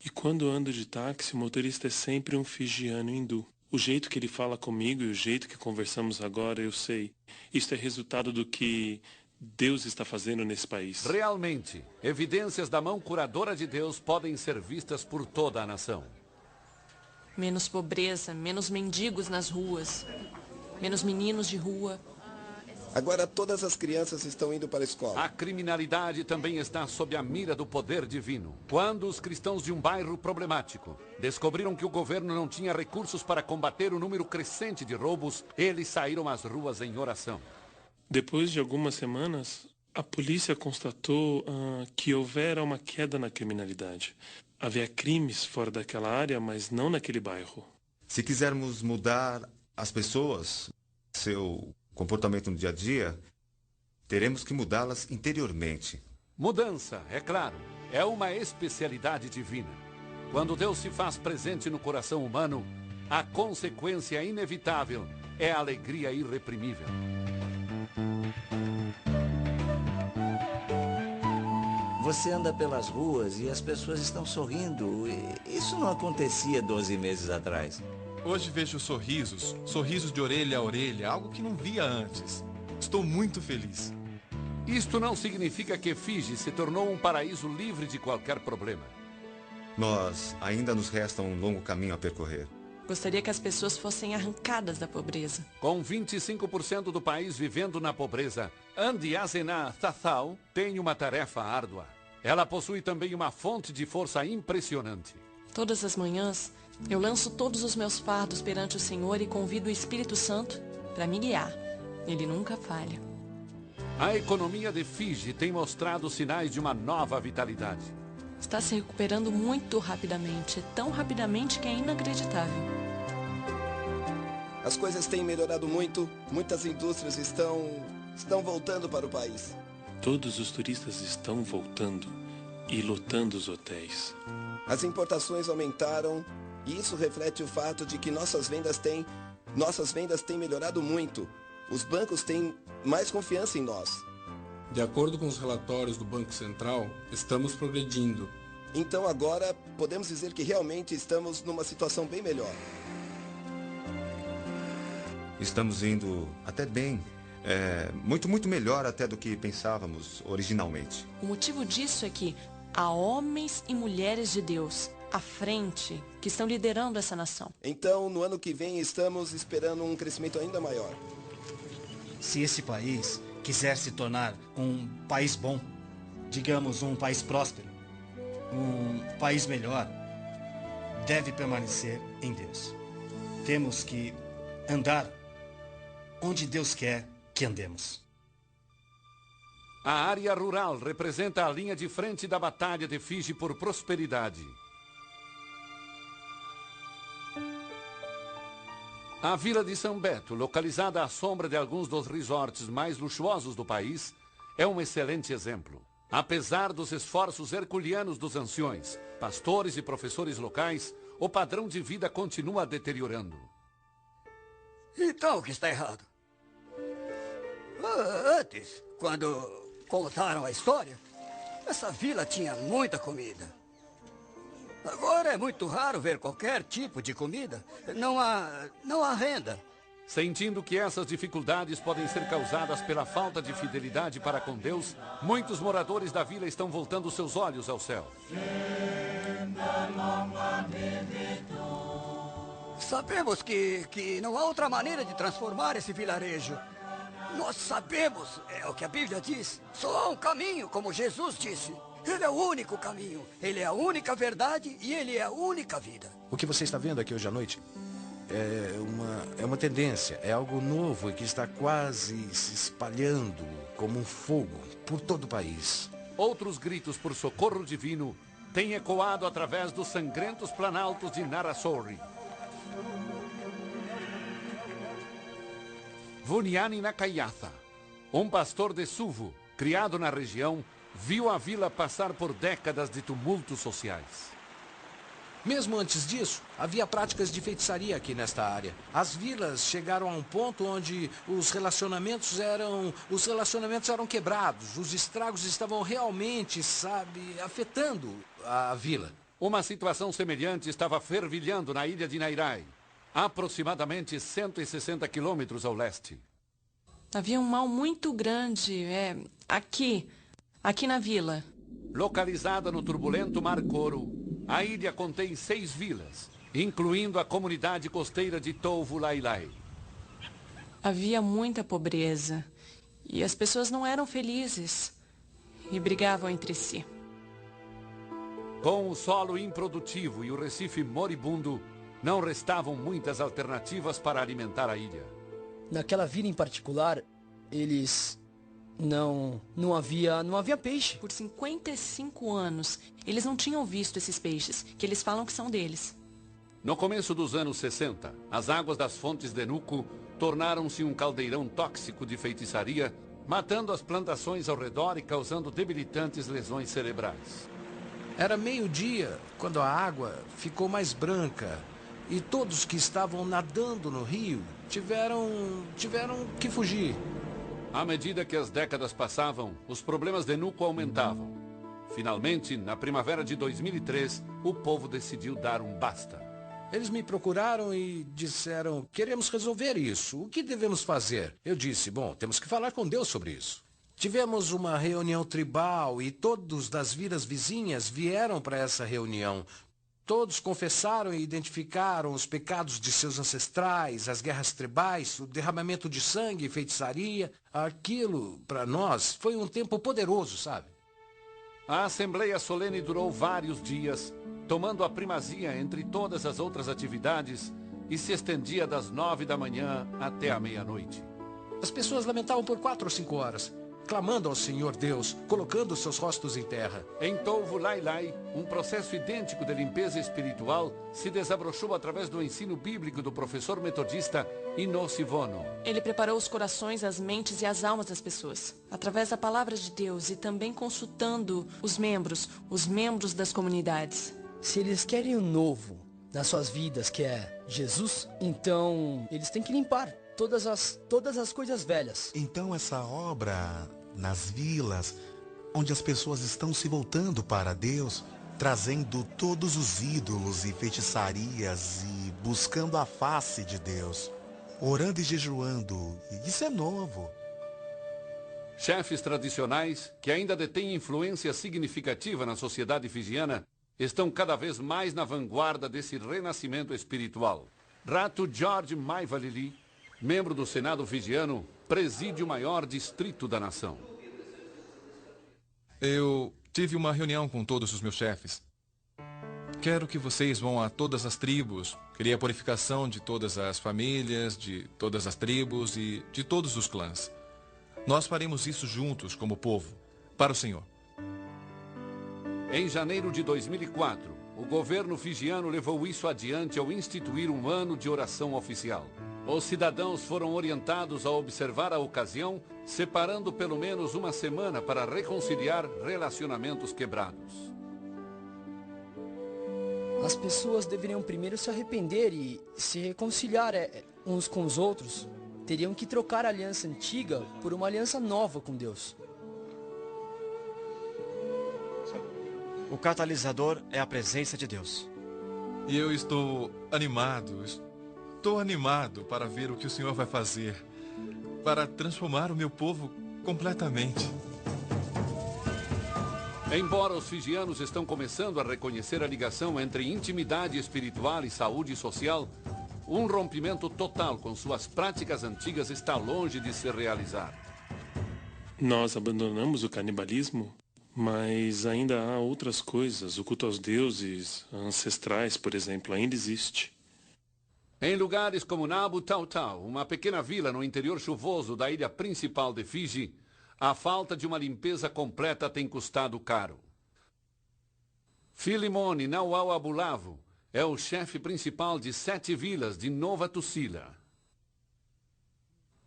E quando ando de táxi, o motorista é sempre um fijiano hindu. O jeito que ele fala comigo e o jeito que conversamos agora, eu sei. Isto é resultado do que Deus está fazendo nesse país. Realmente, evidências da mão curadora de Deus podem ser vistas por toda a nação. Menos pobreza, menos mendigos nas ruas, menos meninos de rua. Agora todas as crianças estão indo para a escola. A criminalidade também está sob a mira do poder divino. Quando os cristãos de um bairro problemático descobriram que o governo não tinha recursos para combater o número crescente de roubos, eles saíram às ruas em oração. Depois de algumas semanas, a polícia constatou que houvera uma queda na criminalidade. Havia crimes fora daquela área, mas não naquele bairro. Se quisermos mudar as pessoas, seu comportamento no dia a dia, teremos que mudá-las interiormente. Mudança, é claro, é uma especialidade divina. Quando Deus se faz presente no coração humano, a consequência inevitável é a alegria irreprimível. Você anda pelas ruas e as pessoas estão sorrindo. Isso não acontecia 12 meses atrás. Hoje vejo sorrisos de orelha a orelha, algo que não via antes. Estou muito feliz. Isto não significa que Fiji se tornou um paraíso livre de qualquer problema. Nós ainda nos resta um longo caminho a percorrer. Gostaria que as pessoas fossem arrancadas da pobreza. Com 25% do país vivendo na pobreza, Andiazena Thathau tem uma tarefa árdua. Ela possui também uma fonte de força impressionante. Todas as manhãs, eu lanço todos os meus fardos perante o Senhor e convido o Espírito Santo para me guiar. Ele nunca falha. A economia de Fiji tem mostrado sinais de uma nova vitalidade. Está se recuperando muito rapidamente, tão rapidamente que é inacreditável. As coisas têm melhorado muito, muitas indústrias estão voltando para o país. Todos os turistas estão voltando e lotando os hotéis. As importações aumentaram e isso reflete o fato de que nossas vendas têm melhorado muito. Os bancos têm mais confiança em nós. De acordo com os relatórios do Banco Central, estamos progredindo. Então agora podemos dizer que realmente estamos numa situação bem melhor. Estamos indo até bem. Muito melhor até do que pensávamos originalmente. O motivo disso é que há homens e mulheres de Deus à frente que estão liderando essa nação. Então, no ano que vem, estamos esperando um crescimento ainda maior. Se esse país quiser se tornar um país bom, digamos um país próspero, um país melhor, deve permanecer em Deus. Temos que andar onde Deus quer que andemos. A área rural representa a linha de frente da batalha de Fiji por prosperidade. A vila de São Beto, localizada à sombra de alguns dos resorts mais luxuosos do país, é um excelente exemplo. Apesar dos esforços herculeanos dos anciões, pastores e professores locais, o padrão de vida continua deteriorando. Então, o que está errado? Antes, quando contaram a história, essa vila tinha muita comida. Agora é muito raro ver qualquer tipo de comida. Não há renda. Sentindo que essas dificuldades podem ser causadas pela falta de fidelidade para com Deus, muitos moradores da vila estão voltando seus olhos ao céu. Sabemos que não há outra maneira de transformar esse vilarejo. Nós sabemos, é o que a Bíblia diz, só há um caminho, como Jesus disse. Ele é o único caminho, ele é a única verdade e ele é a única vida. O que você está vendo aqui hoje à noite é uma tendência, é algo novo e que está quase se espalhando como um fogo por todo o país. Outros gritos por socorro divino têm ecoado através dos sangrentos planaltos de Narasorri. Vuniani Nakayatha, um pastor de Suvo, criado na região, viu a vila passar por décadas de tumultos sociais. Mesmo antes disso, havia práticas de feitiçaria aqui nesta área. As vilas chegaram a um ponto onde os relacionamentos eram quebrados. Os estragos estavam realmente, afetando a vila. Uma situação semelhante estava fervilhando na ilha de Nairai, aproximadamente 160 quilômetros ao leste. Havia um mal muito grande, aqui na vila. Localizada no turbulento Mar Coro, a ilha contém 6 vilas, incluindo a comunidade costeira de Touvu Lailai. Havia muita pobreza e as pessoas não eram felizes e brigavam entre si. Com o solo improdutivo e o recife moribundo, não restavam muitas alternativas para alimentar a ilha. Naquela vila em particular, não havia peixe. Por 55 anos, eles não tinham visto esses peixes, que eles falam que são deles. No começo dos anos 60, as águas das fontes de Nuco tornaram-se um caldeirão tóxico de feitiçaria, matando as plantações ao redor e causando debilitantes lesões cerebrais. Era meio-dia quando a água ficou mais branca e todos que estavam nadando no rio tiveram que fugir. À medida que as décadas passavam, os problemas de Nuco aumentavam. Finalmente, na primavera de 2003, o povo decidiu dar um basta. Eles me procuraram e disseram, queremos resolver isso. O que devemos fazer? Eu disse, bom, temos que falar com Deus sobre isso. Tivemos uma reunião tribal e todos das vilas vizinhas vieram para essa reunião. Todos confessaram e identificaram os pecados de seus ancestrais, as guerras tribais, o derramamento de sangue e feitiçaria. Aquilo, para nós, foi um tempo poderoso, sabe? A assembleia solene durou vários dias, tomando a primazia entre todas as outras atividades e se estendia das 9 da manhã até a meia-noite. As pessoas lamentavam por 4 ou 5 horas. Clamando ao Senhor Deus, colocando seus rostos em terra. Em Touvu Lailai, um processo idêntico de limpeza espiritual se desabrochou através do ensino bíblico do professor metodista Inossi Vono. Ele preparou os corações, as mentes e as almas das pessoas, através da palavra de Deus e também consultando os membros das comunidades. Se eles querem o novo nas suas vidas, que é Jesus, então eles têm que limpar todas as coisas velhas. Então essa obra nas vilas, onde as pessoas estão se voltando para Deus, trazendo todos os ídolos e feitiçarias e buscando a face de Deus, orando e jejuando, isso é novo. Chefes tradicionais, que ainda detêm influência significativa na sociedade fijiana, estão cada vez mais na vanguarda desse renascimento espiritual. Ratu George Maivalili, membro do Senado fijiano, preside o maior distrito da nação. Eu tive uma reunião com todos os meus chefes. Quero que vocês vão a todas as tribos. Queria a purificação de todas as famílias, de todas as tribos e de todos os clãs. Nós faremos isso juntos, como povo, para o Senhor. Em janeiro de 2004, o governo fijiano levou isso adiante ao instituir um ano de oração oficial. Os cidadãos foram orientados a observar a ocasião, separando pelo menos uma semana para reconciliar relacionamentos quebrados. As pessoas deveriam primeiro se arrepender e se reconciliar uns com os outros. Teriam que trocar a aliança antiga por uma aliança nova com Deus. O catalisador é a presença de Deus. E eu estou animado. estou animado para ver o que o Senhor vai fazer, para transformar o meu povo completamente. Embora os fijianos estão começando a reconhecer a ligação entre intimidade espiritual e saúde social, um rompimento total com suas práticas antigas está longe de se realizar. Nós abandonamos o canibalismo, mas ainda há outras coisas. O culto aos deuses ancestrais, por exemplo, ainda existe. Em lugares como Nabu Tau Tau, uma pequena vila no interior chuvoso da ilha principal de Fiji, a falta de uma limpeza completa tem custado caro. Filimone Nauau Abulavo é o chefe principal de 7 vilas de Nova Tusila.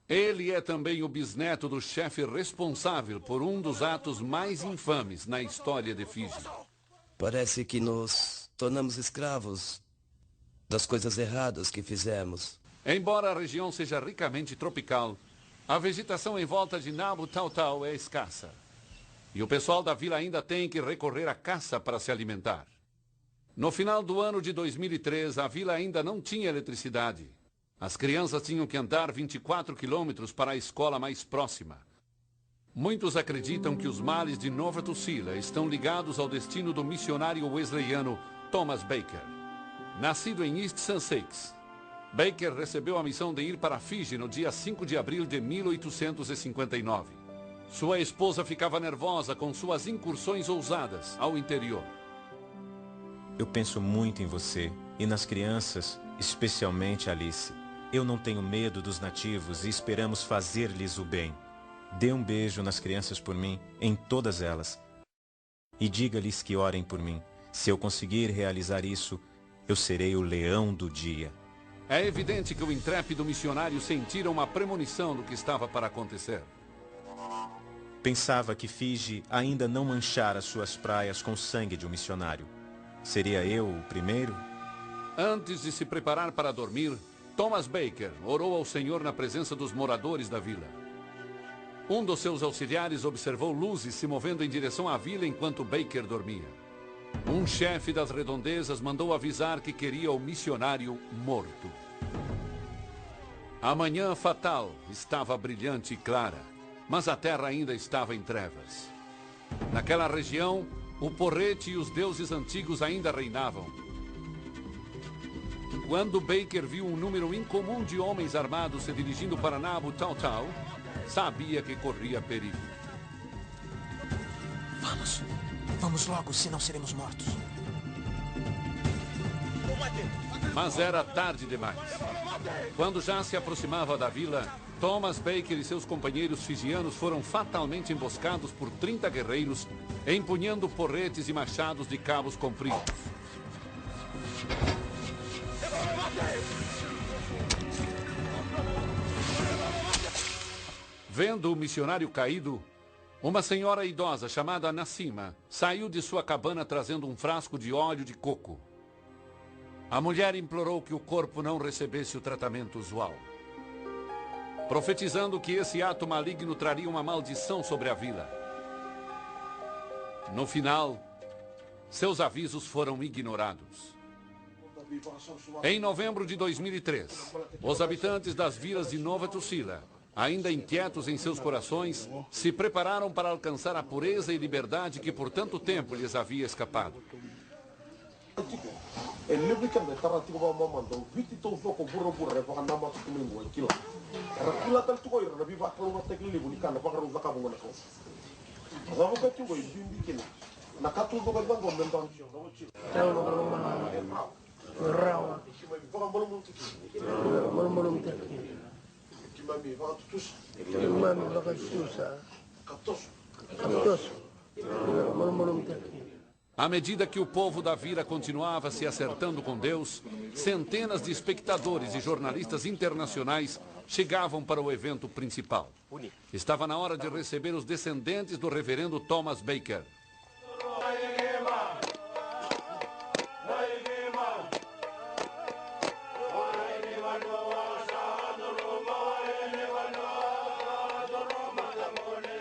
Ele é também o bisneto do chefe responsável por um dos atos mais infames na história de Fiji. Parece que nos tornamos escravos das coisas erradas que fizemos. Embora a região seja ricamente tropical, a vegetação em volta de Nabu Tau Tau é escassa. E o pessoal da vila ainda tem que recorrer à caça para se alimentar. No final do ano de 2003, a vila ainda não tinha eletricidade. As crianças tinham que andar 24 quilômetros para a escola mais próxima. Muitos acreditam que os males de Nova Tusila estão ligados ao destino do missionário wesleyano Thomas Baker. Nascido em East Sussex, Baker recebeu a missão de ir para Fiji no dia 5 de abril de 1859. Sua esposa ficava nervosa com suas incursões ousadas ao interior. Eu penso muito em você e nas crianças, especialmente Alice. Eu não tenho medo dos nativos e esperamos fazer-lhes o bem. Dê um beijo nas crianças por mim, em todas elas. E diga-lhes que orem por mim. Se eu conseguir realizar isso, eu serei o leão do dia. É evidente que o intrépido missionário sentira uma premonição do que estava para acontecer. Pensava que Fiji ainda não manchara suas praias com o sangue de um missionário. Seria eu o primeiro? Antes de se preparar para dormir, Thomas Baker orou ao Senhor na presença dos moradores da vila. Um dos seus auxiliares observou luzes se movendo em direção à vila enquanto Baker dormia. Um chefe das redondezas mandou avisar que queria o missionário morto. A manhã fatal estava brilhante e clara, mas a terra ainda estava em trevas. Naquela região, o porrete e os deuses antigos ainda reinavam. Quando Baker viu um número incomum de homens armados se dirigindo para Nabu Tau Tau, sabia que corria perigo. Vamos logo, senão seremos mortos. Mas era tarde demais. Quando já se aproximava da vila, Thomas Baker e seus companheiros fijianos foram fatalmente emboscados por 30 guerreiros, empunhando porretes e machados de cabos compridos. Vendo o missionário caído, uma senhora idosa chamada Nassima saiu de sua cabana trazendo um frasco de óleo de coco. A mulher implorou que o corpo não recebesse o tratamento usual, profetizando que esse ato maligno traria uma maldição sobre a vila. No final, seus avisos foram ignorados. Em novembro de 2003, os habitantes das vilas de Nova Tusila, ainda inquietos em seus corações, se prepararam para alcançar a pureza e liberdade que por tanto tempo lhes havia escapado. À medida que o povo da vila continuava se acertando com Deus, centenas de espectadores e jornalistas internacionais chegavam para o evento principal. Estava na hora de receber os descendentes do reverendo Thomas Baker.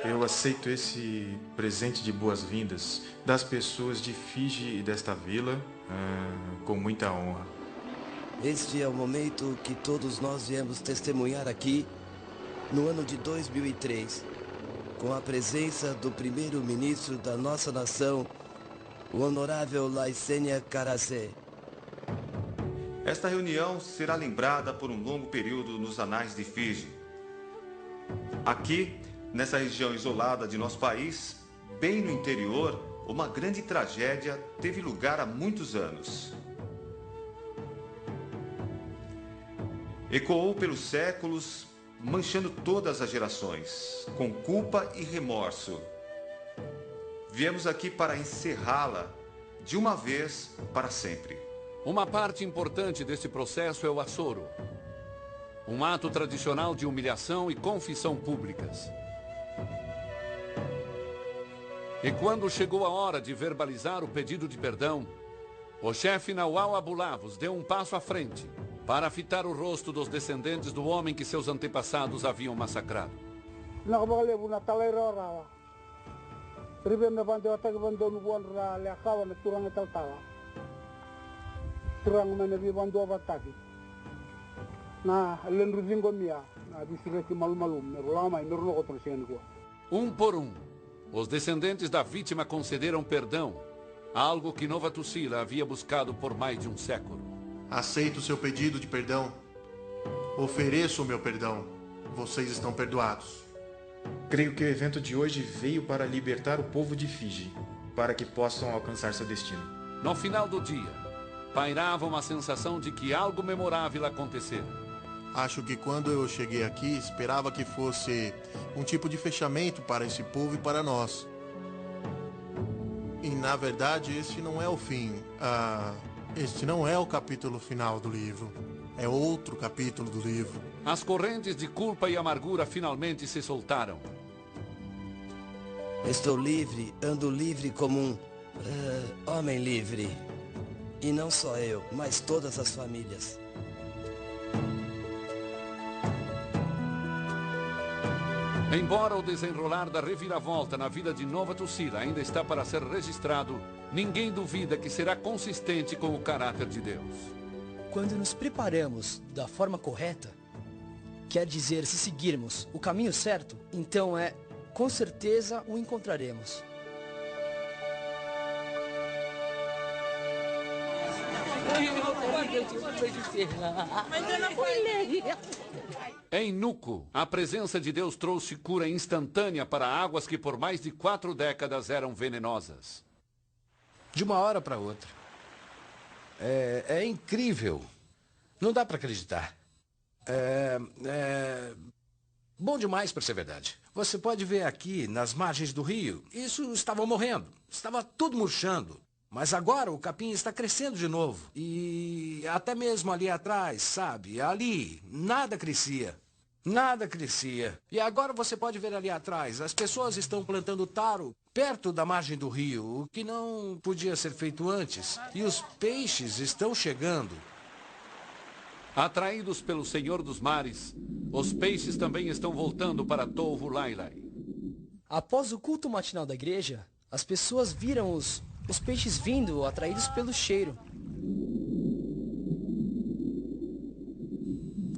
Eu aceito esse presente de boas-vindas das pessoas de Fiji e desta vila com muita honra. Este é o momento que todos nós viemos testemunhar aqui no ano de 2003, com a presença do primeiro-ministro da nossa nação, o honorável Laisenia Qarase. Esta reunião será lembrada por um longo período nos anais de Fiji. Aqui, nessa região isolada de nosso país, bem no interior, uma grande tragédia teve lugar há muitos anos. Ecoou pelos séculos, manchando todas as gerações, com culpa e remorso. Viemos aqui para encerrá-la de uma vez para sempre. Uma parte importante desse processo é o açoro. Um ato tradicional de humilhação e confissão públicas. E quando chegou a hora de verbalizar o pedido de perdão, o chefe Nawal Abulavos deu um passo à frente para fitar o rosto dos descendentes do homem que seus antepassados haviam massacrado. Um por um, os descendentes da vítima concederam perdão, algo que Nova Tucila havia buscado por mais de um século. Aceito o seu pedido de perdão. Ofereço o meu perdão. Vocês estão perdoados. Creio que o evento de hoje veio para libertar o povo de Fiji, para que possam alcançar seu destino. No final do dia, pairava uma sensação de que algo memorável acontecera. Acho que quando eu cheguei aqui, esperava que fosse um tipo de fechamento para esse povo e para nós. E na verdade, este não é o fim. Este não é o capítulo final do livro. É outro capítulo do livro. As correntes de culpa e amargura finalmente se soltaram. Estou livre, ando livre como um homem livre. E não só eu, mas todas as famílias. Embora o desenrolar da reviravolta na vida de Nova Tucila ainda está para ser registrado, ninguém duvida que será consistente com o caráter de Deus. Quando nos preparamos da forma correta, quer dizer, se seguirmos o caminho certo, então com certeza o encontraremos. Em Nuco, a presença de Deus trouxe cura instantânea para águas que por mais de 4 décadas eram venenosas. De uma hora para outra. É incrível. Não dá para acreditar. Bom demais para ser verdade. Você pode ver aqui, nas margens do rio, isso estava morrendo. Estava tudo murchando. Mas agora o capim está crescendo de novo. E até mesmo ali atrás, sabe? Ali, nada crescia. Nada crescia. E agora você pode ver ali atrás, as pessoas estão plantando taro perto da margem do rio, o que não podia ser feito antes. E os peixes estão chegando. Atraídos pelo Senhor dos Mares, os peixes também estão voltando para Tovu Lailai. Após o culto matinal da igreja, as pessoas viram os peixes vindo, atraídos pelo cheiro.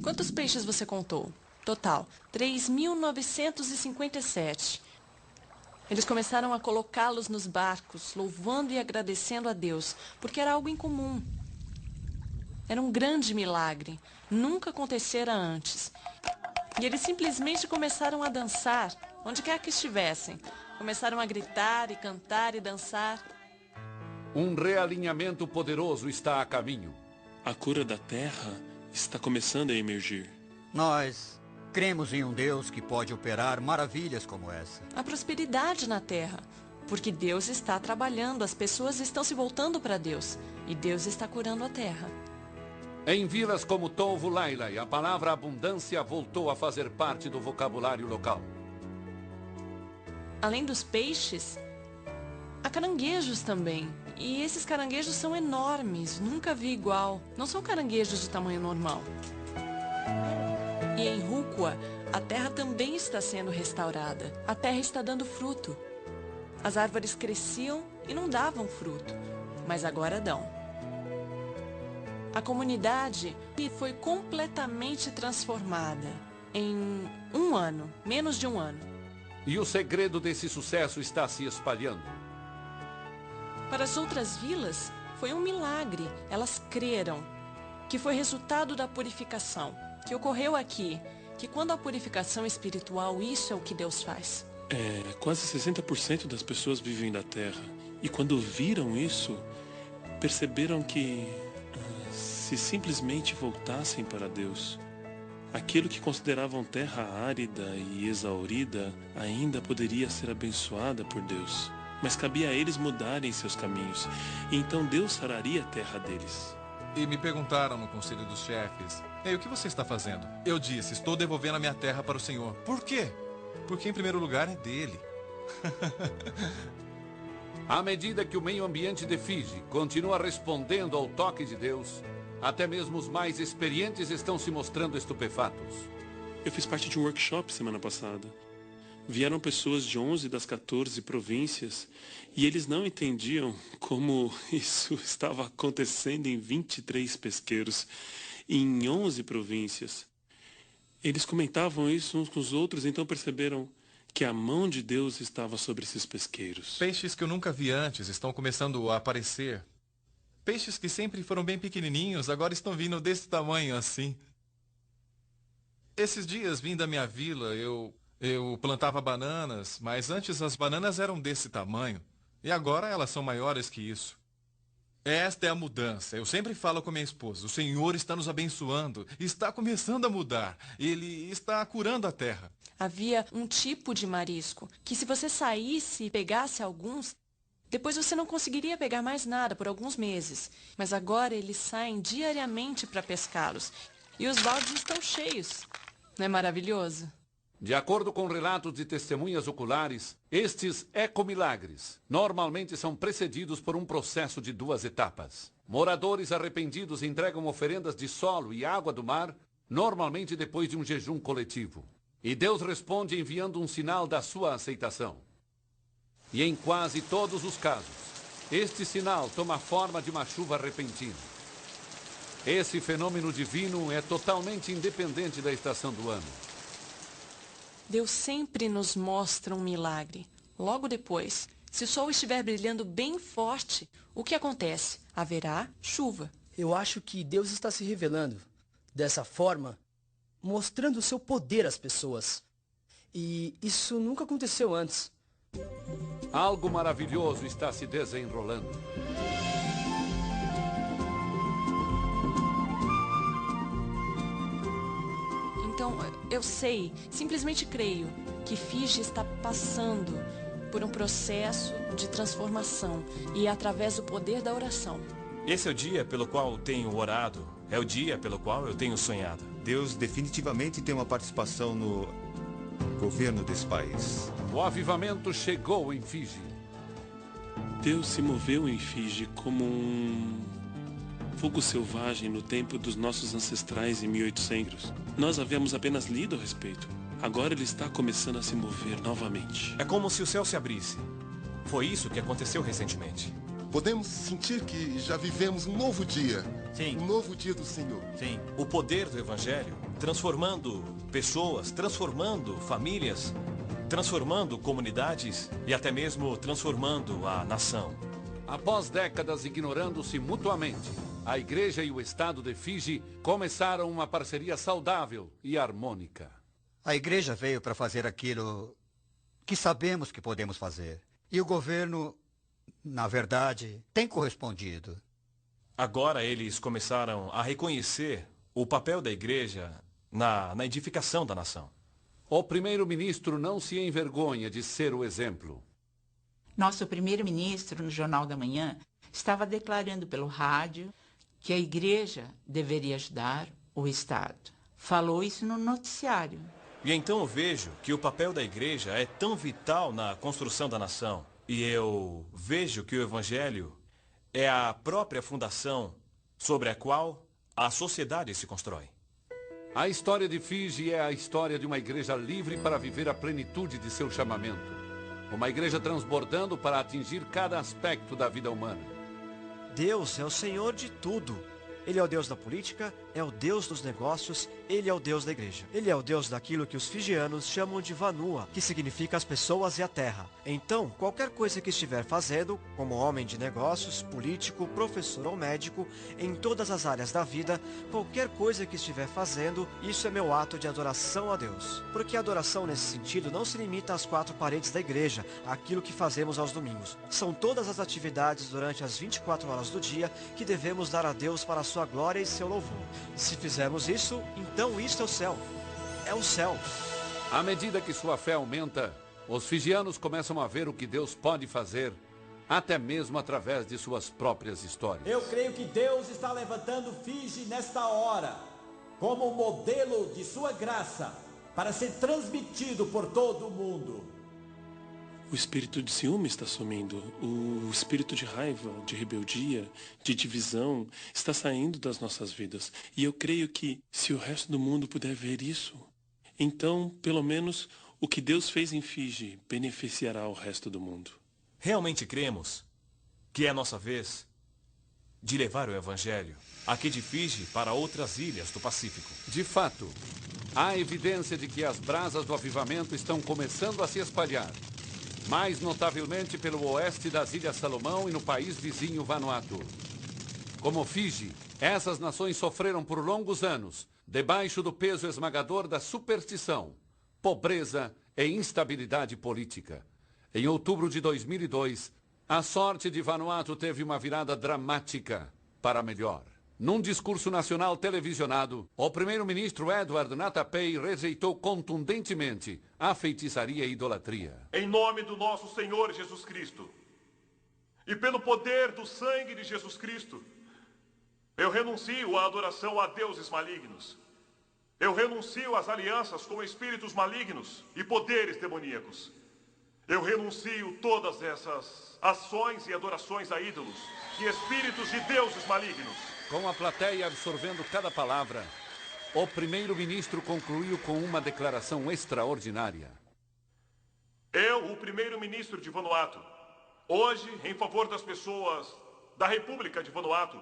Quantos peixes você contou? Total, 3.957. Eles começaram a colocá-los nos barcos, louvando e agradecendo a Deus, porque era algo incomum. Era um grande milagre, nunca acontecera antes. E eles simplesmente começaram a dançar, onde quer que estivessem. Começaram a gritar e cantar e dançar. Um realinhamento poderoso está a caminho. A cura da terra está começando a emergir. Nós cremos em um Deus que pode operar maravilhas como essa. A prosperidade na terra, porque Deus está trabalhando, as pessoas estão se voltando para Deus e Deus está curando a terra. Em vilas como Tovu Lailai, a palavra abundância voltou a fazer parte do vocabulário local. Além dos peixes, há caranguejos também. E esses caranguejos são enormes, nunca vi igual. Não são caranguejos de tamanho normal. E em Rukwa, a terra também está sendo restaurada. A terra está dando fruto. As árvores cresciam e não davam fruto, mas agora dão. A comunidade foi completamente transformada em um ano, menos de um ano. E o segredo desse sucesso está se espalhando. Para as outras vilas, foi um milagre. Elas creram que foi resultado da purificação, que ocorreu aqui, que quando a purificação é espiritual, isso é o que Deus faz. Quase 60% das pessoas vivem da terra. E quando viram isso, perceberam que se simplesmente voltassem para Deus, aquilo que consideravam terra árida e exaurida ainda poderia ser abençoada por Deus. Mas cabia a eles mudarem seus caminhos, e então Deus sararia a terra deles. E me perguntaram no conselho dos chefes: "Ei, o que você está fazendo?" Eu disse: "Estou devolvendo a minha terra para o Senhor." Por quê? Porque em primeiro lugar é dele. À medida que o meio ambiente de Fiji continua respondendo ao toque de Deus, até mesmo os mais experientes estão se mostrando estupefatos. Eu fiz parte de um workshop semana passada. Vieram pessoas de 11 das 14 províncias e eles não entendiam como isso estava acontecendo em 23 pesqueiros em 11 províncias. Eles comentavam isso uns com os outros, então perceberam que a mão de Deus estava sobre esses pesqueiros. Peixes que eu nunca vi antes estão começando a aparecer. Peixes que sempre foram bem pequenininhos, agora estão vindo desse tamanho assim. Esses dias, vim da minha vila, eu plantava bananas, mas antes as bananas eram desse tamanho. E agora elas são maiores que isso. Esta é a mudança. Eu sempre falo com minha esposa: o Senhor está nos abençoando, está começando a mudar. Ele está curando a terra. Havia um tipo de marisco que, se você saísse e pegasse alguns, depois você não conseguiria pegar mais nada por alguns meses. Mas agora eles saem diariamente para pescá-los. E os baldes estão cheios. Não é maravilhoso? De acordo com relatos de testemunhas oculares, estes ecomilagres normalmente são precedidos por um processo de 2 etapas. Moradores arrependidos entregam oferendas de solo e água do mar, normalmente depois de um jejum coletivo. E Deus responde enviando um sinal da sua aceitação. E em quase todos os casos, este sinal toma a forma de uma chuva repentina. Esse fenômeno divino é totalmente independente da estação do ano. Deus sempre nos mostra um milagre. Logo depois, se o sol estiver brilhando bem forte, o que acontece? Haverá chuva. Eu acho que Deus está se revelando dessa forma, mostrando o seu poder às pessoas. E isso nunca aconteceu antes. Algo maravilhoso está se desenrolando. Então, eu sei, simplesmente creio, que Fiji está passando por um processo de transformação e através do poder da oração. Esse é o dia pelo qual tenho orado, é o dia pelo qual eu tenho sonhado. Deus definitivamente tem uma participação no governo desse país. O avivamento chegou em Fiji. Deus se moveu em Fiji como um fogo selvagem no tempo dos nossos ancestrais em 1800. Nós havíamos apenas lido a respeito. Agora ele está começando a se mover novamente. É como se o céu se abrisse. Foi isso que aconteceu recentemente. Podemos sentir que já vivemos um novo dia. Sim. Um novo dia do Senhor. Sim. O poder do Evangelho, transformando pessoas, transformando famílias, transformando comunidades e até mesmo transformando a nação. Após décadas ignorando-se mutuamente, a igreja e o estado de Fiji começaram uma parceria saudável e harmônica. A igreja veio para fazer aquilo que sabemos que podemos fazer. E o governo, na verdade, tem correspondido. Agora eles começaram a reconhecer o papel da igreja na edificação da nação. O primeiro-ministro não se envergonha de ser o exemplo. Nosso primeiro-ministro, no Jornal da Manhã, estava declarando pelo rádio que a igreja deveria ajudar o Estado. Falou isso no noticiário. E então eu vejo que o papel da igreja é tão vital na construção da nação. E eu vejo que o Evangelho é a própria fundação sobre a qual a sociedade se constrói. A história de Fiji é a história de uma igreja livre para viver a plenitude de seu chamamento. Uma igreja transbordando para atingir cada aspecto da vida humana. Deus é o Senhor de tudo. Ele é o Deus da política, é o Deus dos negócios, ele é o Deus da igreja. Ele é o Deus daquilo que os fijianos chamam de Vanua, que significa as pessoas e a terra. Então, qualquer coisa que estiver fazendo, como homem de negócios, político, professor ou médico, em todas as áreas da vida, qualquer coisa que estiver fazendo, isso é meu ato de adoração a Deus. Porque a adoração nesse sentido não se limita às 4 paredes da igreja, àquilo que fazemos aos domingos. São todas as atividades durante as 24 horas do dia que devemos dar a Deus para a sua glória e seu louvor. Se fizermos isso, então isto é o céu. É o céu. À medida que sua fé aumenta, os fijianos começam a ver o que Deus pode fazer, até mesmo através de suas próprias histórias. Eu creio que Deus está levantando Fiji nesta hora, como modelo de sua graça, para ser transmitido por todo o mundo. O espírito de ciúme está sumindo. O espírito de raiva, de rebeldia, de divisão está saindo das nossas vidas. E eu creio que, se o resto do mundo puder ver isso, então, pelo menos, o que Deus fez em Fiji beneficiará o resto do mundo. Realmente cremos que é a nossa vez de levar o Evangelho aqui de Fiji para outras ilhas do Pacífico. De fato, há evidência de que as brasas do avivamento estão começando a se espalhar, mais notavelmente pelo oeste das Ilhas Salomão e no país vizinho Vanuatu. Como Fiji, essas nações sofreram por longos anos, debaixo do peso esmagador da superstição, pobreza e instabilidade política. Em outubro de 2002, a sorte de Vanuatu teve uma virada dramática para melhor. Num discurso nacional televisionado, o primeiro-ministro Edward Natapei rejeitou contundentemente a feitiçaria e idolatria. Em nome do nosso Senhor Jesus Cristo e pelo poder do sangue de Jesus Cristo, eu renuncio à adoração a deuses malignos. Eu renuncio às alianças com espíritos malignos e poderes demoníacos. Eu renuncio todas essas ações e adorações a ídolos e espíritos de deuses malignos. Com a plateia absorvendo cada palavra, o primeiro-ministro concluiu com uma declaração extraordinária. Eu, o primeiro-ministro de Vanuatu, hoje, em favor das pessoas da República de Vanuatu,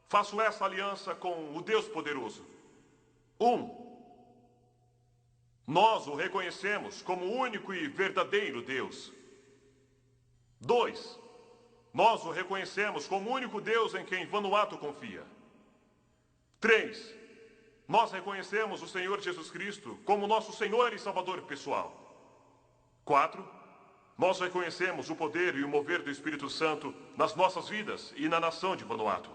faço essa aliança com o Deus poderoso. 1. Nós o reconhecemos como o único e verdadeiro Deus. 2. Nós o reconhecemos como o único Deus em quem Vanuatu confia. 3. Nós reconhecemos o Senhor Jesus Cristo como nosso Senhor e Salvador pessoal. 4. Nós reconhecemos o poder e o mover do Espírito Santo nas nossas vidas e na nação de Vanuatu.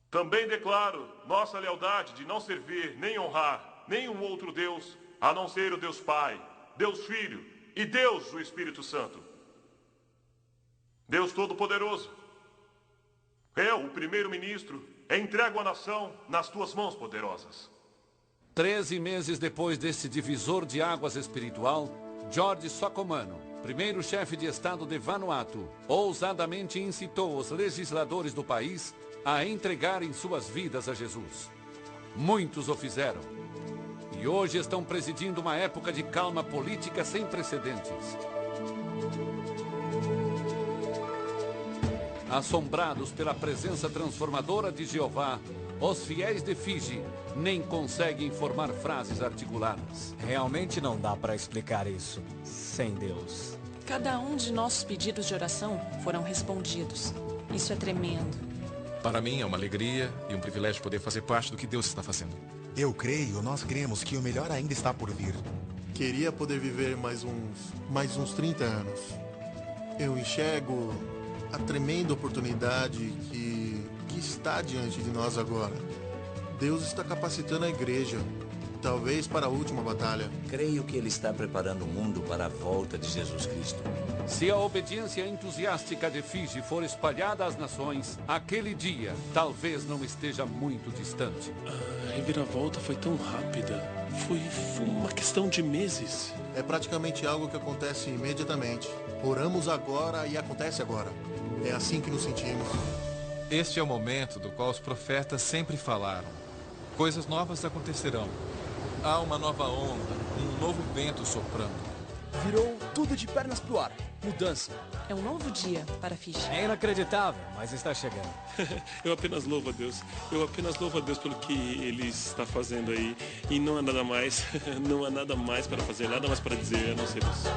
Também declaro nossa lealdade de não servir nem honrar nenhum outro Deus, a não ser o Deus Pai, Deus Filho e Deus o Espírito Santo. Deus Todo-Poderoso, eu, o primeiro-ministro, entrego a nação nas tuas mãos poderosas. 13 meses depois desse divisor de águas espiritual, George Sokomano, primeiro chefe de Estado de Vanuatu, ousadamente incitou os legisladores do país a entregarem suas vidas a Jesus. Muitos o fizeram. E hoje estão presidindo uma época de calma política sem precedentes. Assombrados pela presença transformadora de Jeová, os fiéis de Fiji nem conseguem formar frases articuladas. Realmente não dá para explicar isso sem Deus. Cada um de nossos pedidos de oração foram respondidos. Isso é tremendo. Para mim é uma alegria e um privilégio poder fazer parte do que Deus está fazendo. Eu creio, nós cremos que o melhor ainda está por vir. Queria poder viver mais uns 30 anos. Eu enxergo a tremenda oportunidade que está diante de nós agora. Deus está capacitando a igreja, talvez para a última batalha. Creio que Ele está preparando o mundo para a volta de Jesus Cristo. Se a obediência entusiástica de Fiji for espalhada às nações, aquele dia talvez não esteja muito distante. A reviravolta foi tão rápida. Foi uma questão de meses. É praticamente algo que acontece imediatamente. Oramos agora e acontece agora. É assim que nos sentimos. Este é o momento do qual os profetas sempre falaram. Coisas novas acontecerão. Há uma nova onda, um novo vento soprando. Virou tudo de pernas pro ar. Mudança. É um novo dia para Fish. É inacreditável, mas está chegando. Eu apenas louvo a Deus. Eu apenas louvo a Deus pelo que Ele está fazendo aí. E não há nada mais, não há nada mais para fazer, nada mais para dizer, a não ser isso.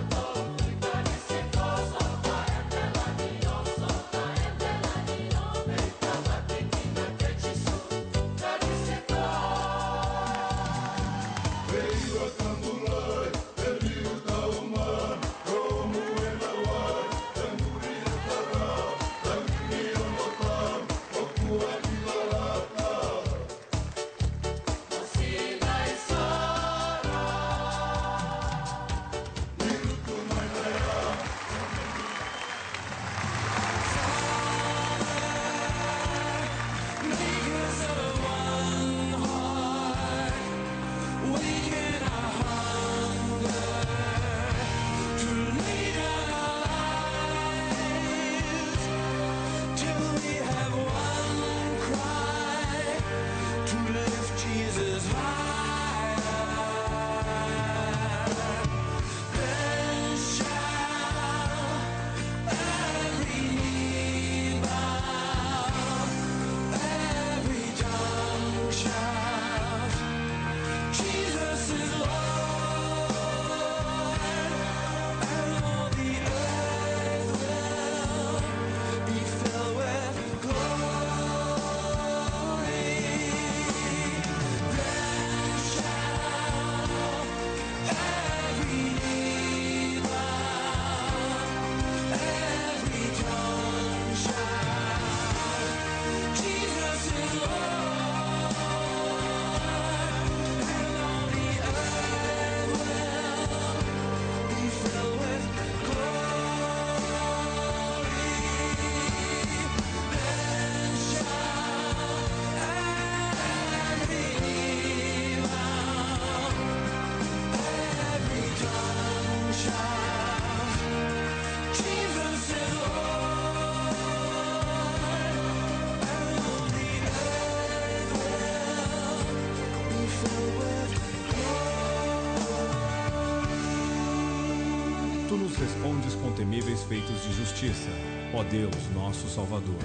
Tu nos respondes com temíveis feitos de justiça, ó Deus, nosso Salvador,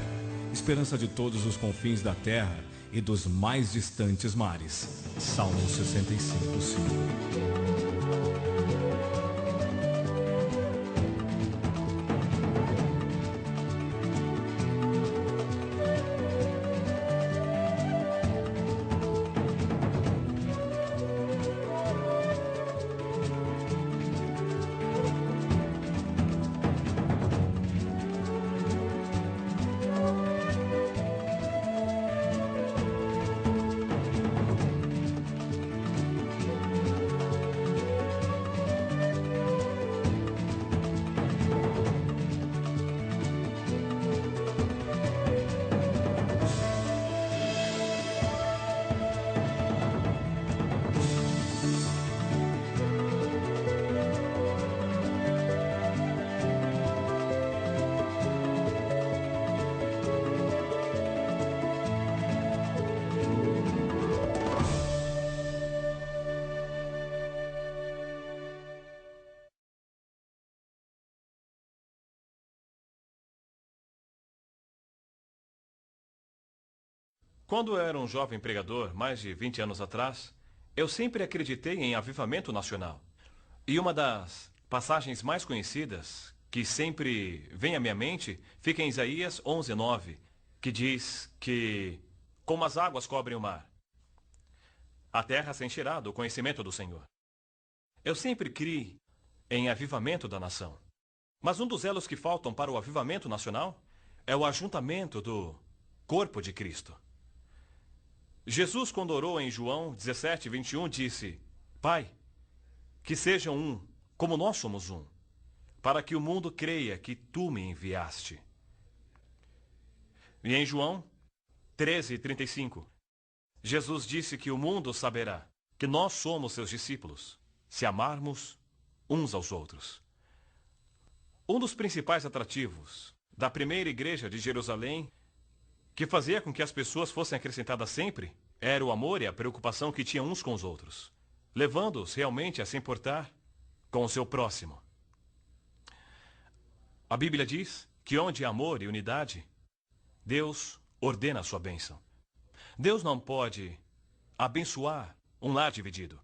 esperança de todos os confins da terra e dos mais distantes mares. Salmo 65, 5. Quando eu era um jovem pregador, mais de 20 anos atrás, eu sempre acreditei em avivamento nacional. E uma das passagens mais conhecidas, que sempre vem à minha mente, fica em Isaías 11:9, que diz que, como as águas cobrem o mar, a terra se encherá do conhecimento do Senhor. Eu sempre criei em avivamento da nação. Mas um dos elos que faltam para o avivamento nacional é o ajuntamento do corpo de Cristo. Jesus, quando orou em João 17:21, disse: Pai, que sejam um, como nós somos um, para que o mundo creia que tu me enviaste. E em João 13:35, Jesus disse que o mundo saberá que nós somos seus discípulos, se amarmos uns aos outros. Um dos principais atrativos da primeira igreja de Jerusalém, que fazia com que as pessoas fossem acrescentadas sempre, era o amor e a preocupação que tinham uns com os outros, levando-os realmente a se importar com o seu próximo. A Bíblia diz que onde há amor e unidade, Deus ordena a sua bênção. Deus não pode abençoar um lar dividido.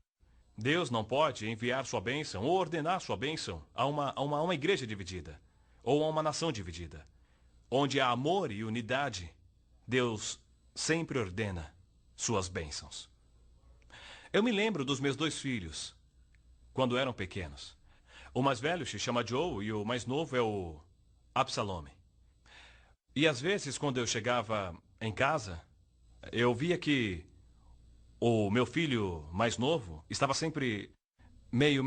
Deus não pode enviar sua bênção ou ordenar sua bênção a uma igreja dividida ou a uma nação dividida. Onde há amor e unidade, Deus sempre ordena suas bênçãos. Eu me lembro dos meus 2 filhos, quando eram pequenos. O mais velho se chama Joe e o mais novo é o Absalome. E às vezes, quando eu chegava em casa, eu via que o meu filho mais novo estava sempre meio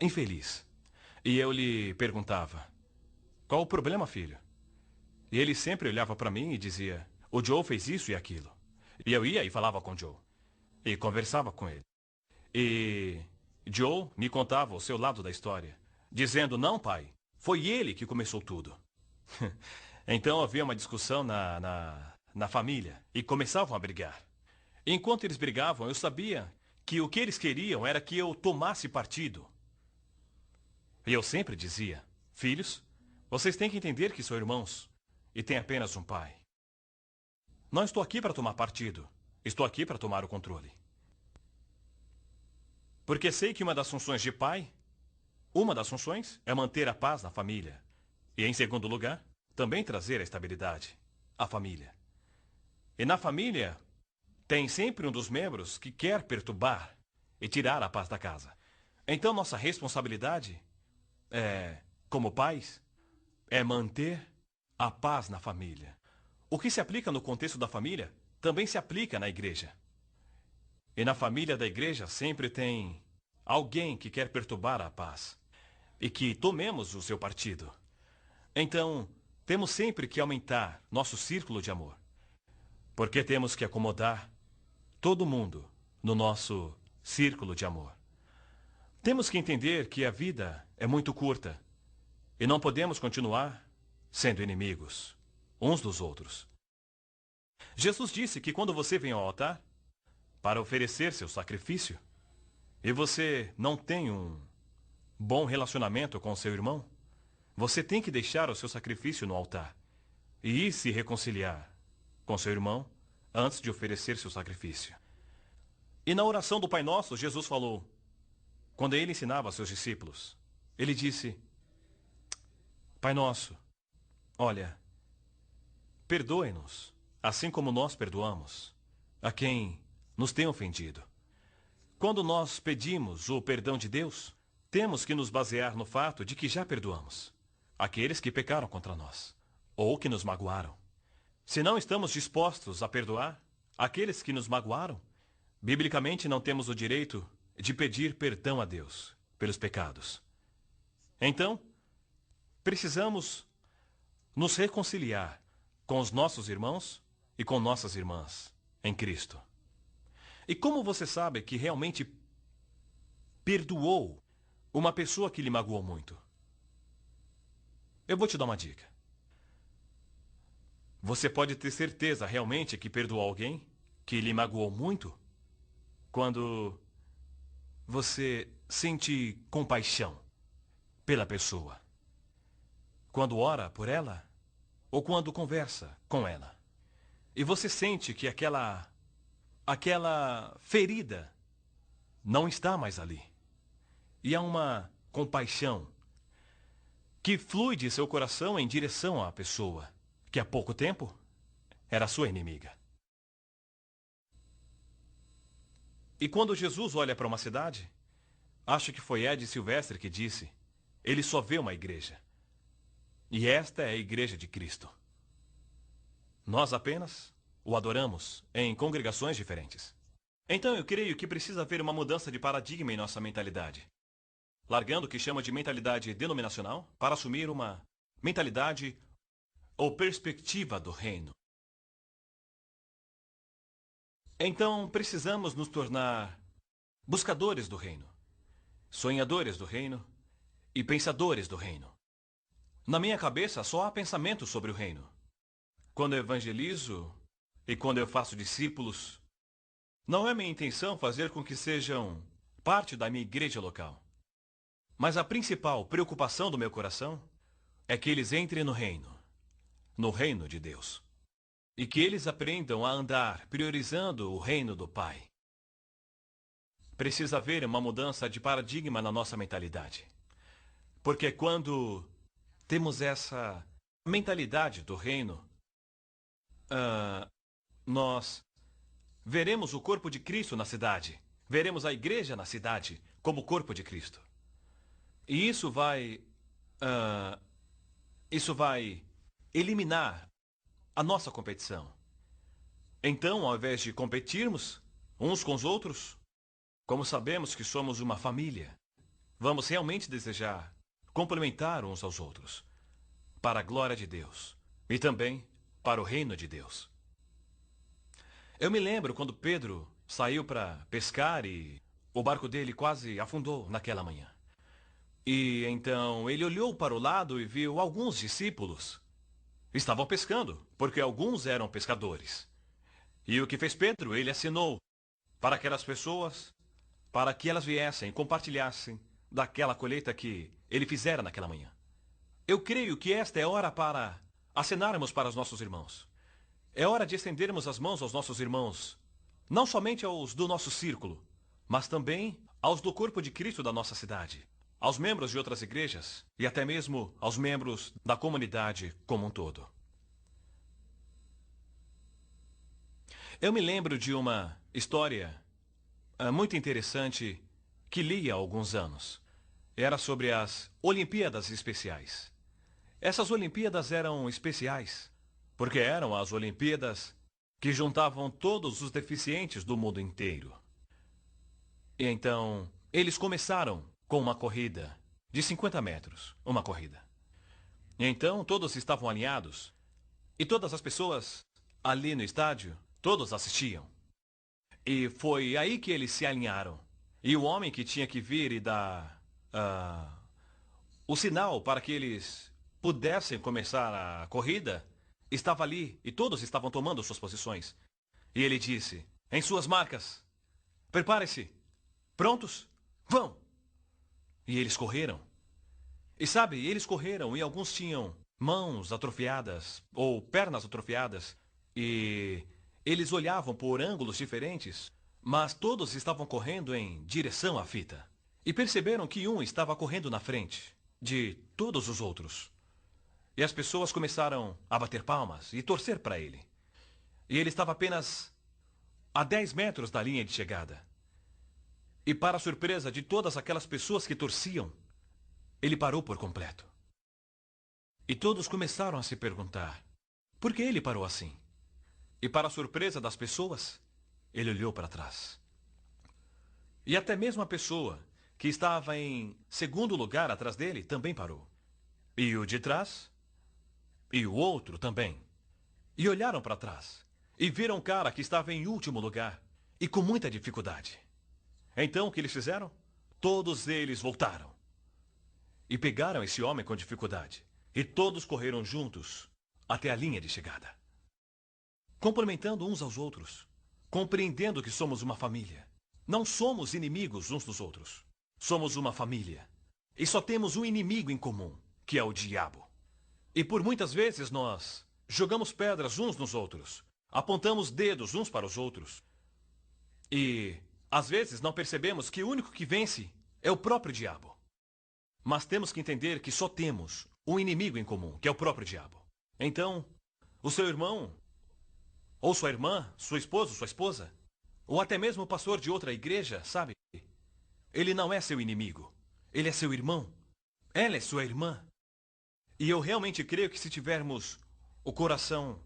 infeliz. E eu lhe perguntava, qual o problema, filho? E ele sempre olhava para mim e dizia, o Joe fez isso e aquilo. E eu ia e falava com o Joe. E conversava com ele. E Joe me contava o seu lado da história, dizendo, não, pai, foi ele que começou tudo. Então havia uma discussão na família e começavam a brigar. Enquanto eles brigavam, eu sabia que o que eles queriam era que eu tomasse partido. E eu sempre dizia, filhos, vocês têm que entender que são irmãos e têm apenas um pai. Não estou aqui para tomar partido, estou aqui para tomar o controle. Porque sei que uma das funções de pai, é manter a paz na família. E em segundo lugar, também trazer a estabilidade à família. E na família, tem sempre um dos membros que quer perturbar e tirar a paz da casa. Então nossa responsabilidade, como pais, é manter a paz na família. O que se aplica no contexto da família, também se aplica na igreja. E na família da igreja sempre tem alguém que quer perturbar a paz. E que tomemos o seu partido. Então, temos sempre que aumentar nosso círculo de amor. Porque temos que acomodar todo mundo no nosso círculo de amor. Temos que entender que a vida é muito curta. E não podemos continuar sendo inimigos uns dos outros. Jesus disse que quando você vem ao altar para oferecer seu sacrifício, e você não tem um bom relacionamento com seu irmão, você tem que deixar o seu sacrifício no altar e ir se reconciliar com seu irmão antes de oferecer seu sacrifício. E na oração do Pai Nosso, Jesus falou, quando ele ensinava a seus discípulos, ele disse, Pai Nosso, olha, perdoe-nos, assim como nós perdoamos a quem nos tem ofendido. Quando nós pedimos o perdão de Deus, temos que nos basear no fato de que já perdoamos aqueles que pecaram contra nós, ou que nos magoaram. Se não estamos dispostos a perdoar aqueles que nos magoaram, biblicamente não temos o direito de pedir perdão a Deus pelos pecados. Então, precisamos nos reconciliar com os nossos irmãos e com nossas irmãs em Cristo. E como você sabe que realmente perdoou uma pessoa que lhe magoou muito? Eu vou te dar uma dica. Você pode ter certeza realmente que perdoou alguém que lhe magoou muito quando você sente compaixão pela pessoa. Quando ora por ela ou quando conversa com ela. E você sente que aquela ferida não está mais ali. E há uma compaixão que flui de seu coração em direção à pessoa que há pouco tempo era sua inimiga. E quando Jesus olha para uma cidade, acho que foi Ed Silvestre que disse, ele só vê uma igreja. E esta é a igreja de Cristo. Nós apenas o adoramos em congregações diferentes. Então eu creio que precisa haver uma mudança de paradigma em nossa mentalidade. Largando o que chama de mentalidade denominacional para assumir uma mentalidade ou perspectiva do reino. Então precisamos nos tornar buscadores do reino, sonhadores do reino e pensadores do reino. Na minha cabeça só há pensamento sobre o reino. Quando eu evangelizo e quando eu faço discípulos, não é minha intenção fazer com que sejam parte da minha igreja local. Mas a principal preocupação do meu coração é que eles entrem no reino de Deus. E que eles aprendam a andar priorizando o reino do Pai. Precisa haver uma mudança de paradigma na nossa mentalidade. Porque quando temos essa mentalidade do reino, nós veremos o corpo de Cristo na cidade. Veremos a igreja na cidade como o corpo de Cristo. E isso vai eliminar a nossa competição. Então, ao invés de competirmos uns com os outros, como sabemos que somos uma família, vamos realmente desejar complementar uns aos outros, para a glória de Deus e também para o reino de Deus. Eu me lembro quando Pedro saiu para pescar e o barco dele quase afundou naquela manhã. E então ele olhou para o lado e viu alguns discípulos. Estavam pescando, porque alguns eram pescadores. E o que fez Pedro? Ele assinou para aquelas pessoas, para que elas viessem e compartilhassem daquela colheita que ele fizera naquela manhã. Eu creio que esta é hora para acenarmos para os nossos irmãos. É hora de estendermos as mãos aos nossos irmãos, não somente aos do nosso círculo, mas também aos do corpo de Cristo da nossa cidade, aos membros de outras igrejas e até mesmo aos membros da comunidade como um todo. Eu me lembro de uma história muito interessante que li há alguns anos. Era sobre as Olimpíadas Especiais. Essas Olimpíadas eram especiais porque eram as Olimpíadas que juntavam todos os deficientes do mundo inteiro. E então, eles começaram com uma corrida de 50 metros, uma corrida. E então, todos estavam alinhados e todas as pessoas ali no estádio, todos assistiam. E foi aí que eles se alinharam. E o homem que tinha que vir e dar o sinal para que eles pudessem começar a corrida estava ali e todos estavam tomando suas posições. E ele disse: em suas marcas, prepare-se, prontos, vão! E eles correram. E sabe, eles correram e alguns tinham mãos atrofiadas ou pernas atrofiadas. E eles olhavam por ângulos diferentes, mas todos estavam correndo em direção à fita. E perceberam que um estava correndo na frente de todos os outros. E as pessoas começaram a bater palmas e torcer para ele. E ele estava apenas a 10 metros da linha de chegada. E para a surpresa de todas aquelas pessoas que torciam, ele parou por completo. E todos começaram a se perguntar, por que ele parou assim? E para a surpresa das pessoas, ele olhou para trás. E até mesmo a pessoa que estava em segundo lugar atrás dele também parou. E o de trás, e o outro também. E olharam para trás e viram um cara que estava em último lugar e com muita dificuldade. Então o que eles fizeram? Todos eles voltaram e pegaram esse homem com dificuldade. E todos correram juntos até a linha de chegada, complementando uns aos outros, compreendendo que somos uma família. Não somos inimigos uns dos outros. Somos uma família. E só temos um inimigo em comum, que é o diabo. E por muitas vezes nós jogamos pedras uns nos outros, apontamos dedos uns para os outros. E às vezes não percebemos que o único que vence é o próprio diabo. Mas temos que entender que só temos um inimigo em comum, que é o próprio diabo. Então, o seu irmão, ou sua irmã, sua esposa, sua esposa, ou até mesmo o pastor de outra igreja, sabe? Ele não é seu inimigo. Ele é seu irmão. Ela é sua irmã. E eu realmente creio que se tivermos o coração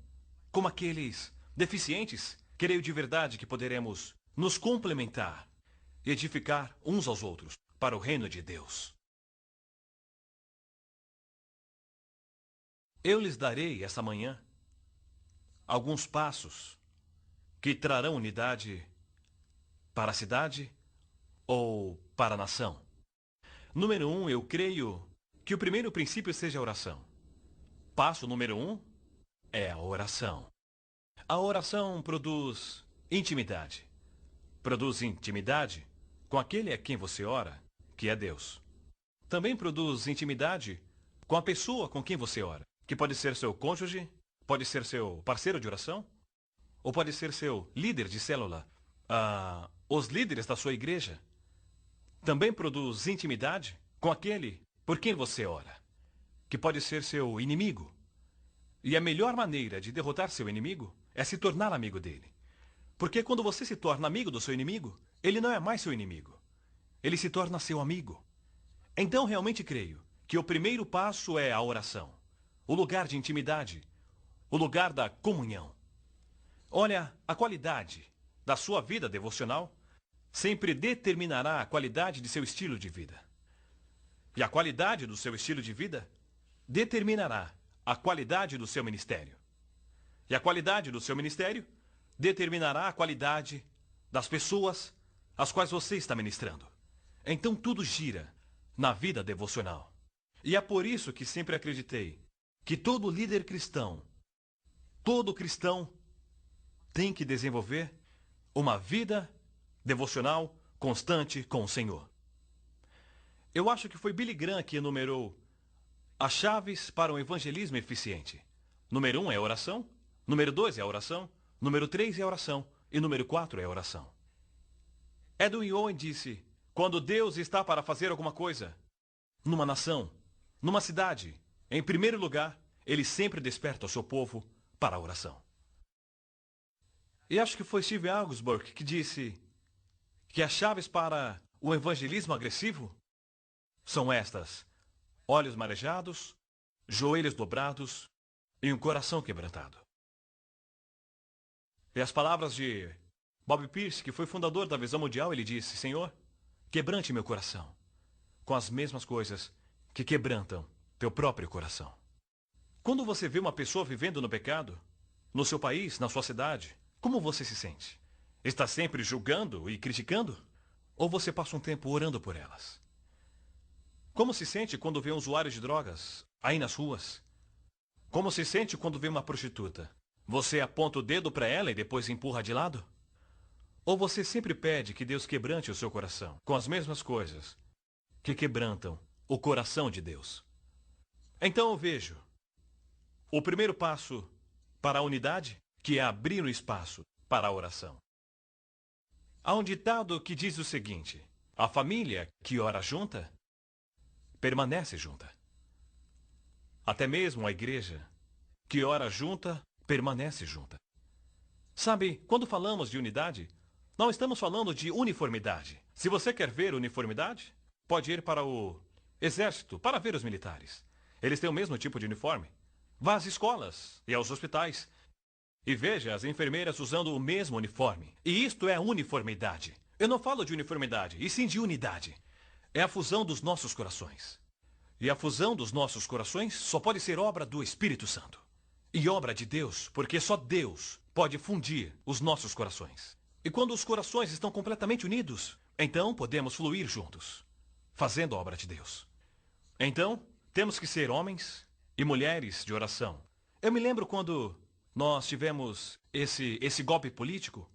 como aqueles deficientes, creio de verdade que poderemos nos complementar e edificar uns aos outros para o reino de Deus. Eu lhes darei essa manhã alguns passos que trarão unidade para a cidade ou para a nação. Número 1, eu creio que o primeiro princípio seja a oração. Passo número 1 é a oração. A oração produz intimidade. Produz intimidade com aquele a quem você ora, que é Deus. também produz intimidade com a pessoa com quem você ora, que pode ser seu cônjuge, pode ser seu parceiro de oração, ou pode ser seu líder de célula. Os líderes da sua igreja também produz intimidade com aquele por quem você ora, que pode ser seu inimigo. E a melhor maneira de derrotar seu inimigo é se tornar amigo dele. Porque quando você se torna amigo do seu inimigo, ele não é mais seu inimigo. Ele se torna seu amigo. Então realmente creio que o primeiro passo é a oração, o lugar de intimidade, o lugar da comunhão. Olha, a qualidade da sua vida devocional sempre determinará a qualidade de seu estilo de vida. E a qualidade do seu estilo de vida determinará a qualidade do seu ministério. E a qualidade do seu ministério determinará a qualidade das pessoas às quais você está ministrando. Então tudo gira na vida devocional. E é por isso que sempre acreditei que todo líder cristão, todo cristão tem que desenvolver uma vida devocional constante com o Senhor. Eu acho que foi Billy Graham que enumerou as chaves para um evangelismo eficiente. Número 1 é a oração, número 2 é a oração, número 3 é a oração e número 4 é a oração. Edwin Owen disse, quando Deus está para fazer alguma coisa, numa nação, numa cidade, em primeiro lugar, ele sempre desperta o seu povo para a oração. E acho que foi Steve Augsburg que disse que as chaves para o evangelismo agressivo são estas: olhos marejados, joelhos dobrados e um coração quebrantado. E as palavras de Bob Pierce, que foi fundador da Visão Mundial, ele disse, Senhor, quebrante meu coração com as mesmas coisas que quebrantam teu próprio coração. Quando você vê uma pessoa vivendo no pecado, no seu país, na sua cidade, como você se sente? Está sempre julgando e criticando? Ou você passa um tempo orando por elas? Como se sente quando vê um usuário de drogas aí nas ruas? Como se sente quando vê uma prostituta? Você aponta o dedo para ela e depois empurra de lado? Ou você sempre pede que Deus quebrante o seu coração com as mesmas coisas que quebrantam o coração de Deus? Então eu vejo o primeiro passo para a unidade, que é abrir o espaço para a oração. Há um ditado que diz o seguinte: a família que ora junta, permanece junta. Até mesmo a igreja que ora junta, permanece junta. Sabe, quando falamos de unidade, não estamos falando de uniformidade. Se você quer ver uniformidade, pode ir para o exército para ver os militares. Eles têm o mesmo tipo de uniforme. Vá às escolas e aos hospitais e veja as enfermeiras usando o mesmo uniforme. E isto é uniformidade. Eu não falo de uniformidade, e sim de unidade. É a fusão dos nossos corações. E a fusão dos nossos corações só pode ser obra do Espírito Santo. E obra de Deus, porque só Deus pode fundir os nossos corações. E quando os corações estão completamente unidos, então podemos fluir juntos, fazendo a obra de Deus. Então, temos que ser homens e mulheres de oração. Eu me lembro quando nós tivemos esse golpe político,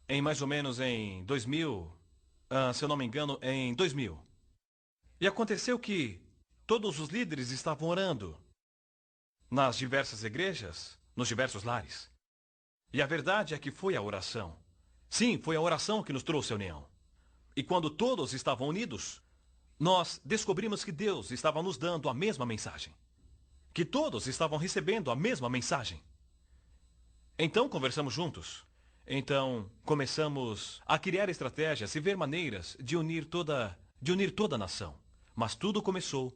em mais ou menos em 2000, se eu não me engano, em 2000. E aconteceu que todos os líderes estavam orando nas diversas igrejas, nos diversos lares. E a verdade é que foi a oração. Sim, foi a oração que nos trouxe a união. E quando todos estavam unidos, nós descobrimos que Deus estava nos dando a mesma mensagem. Que todos estavam recebendo a mesma mensagem. Então conversamos juntos. Então começamos a criar estratégias e ver maneiras de unir toda a nação. Mas tudo começou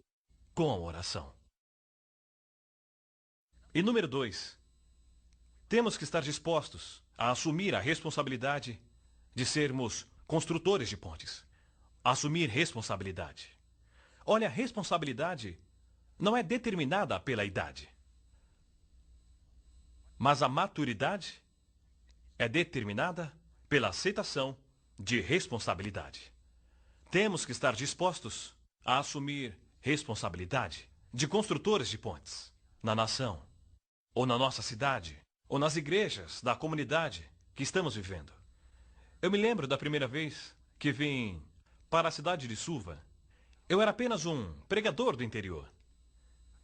com a oração. E número 2, temos que estar dispostos a assumir a responsabilidade de sermos construtores de pontes. Assumir responsabilidade. Olha, a responsabilidade não é determinada pela idade. Mas a maturidade é determinada pela aceitação de responsabilidade. Temos que estar dispostos a assumir responsabilidade de construtores de pontes na nação, ou na nossa cidade, ou nas igrejas da comunidade que estamos vivendo. Eu me lembro da primeira vez que vim para a cidade de Suva Eu era apenas um pregador do interior.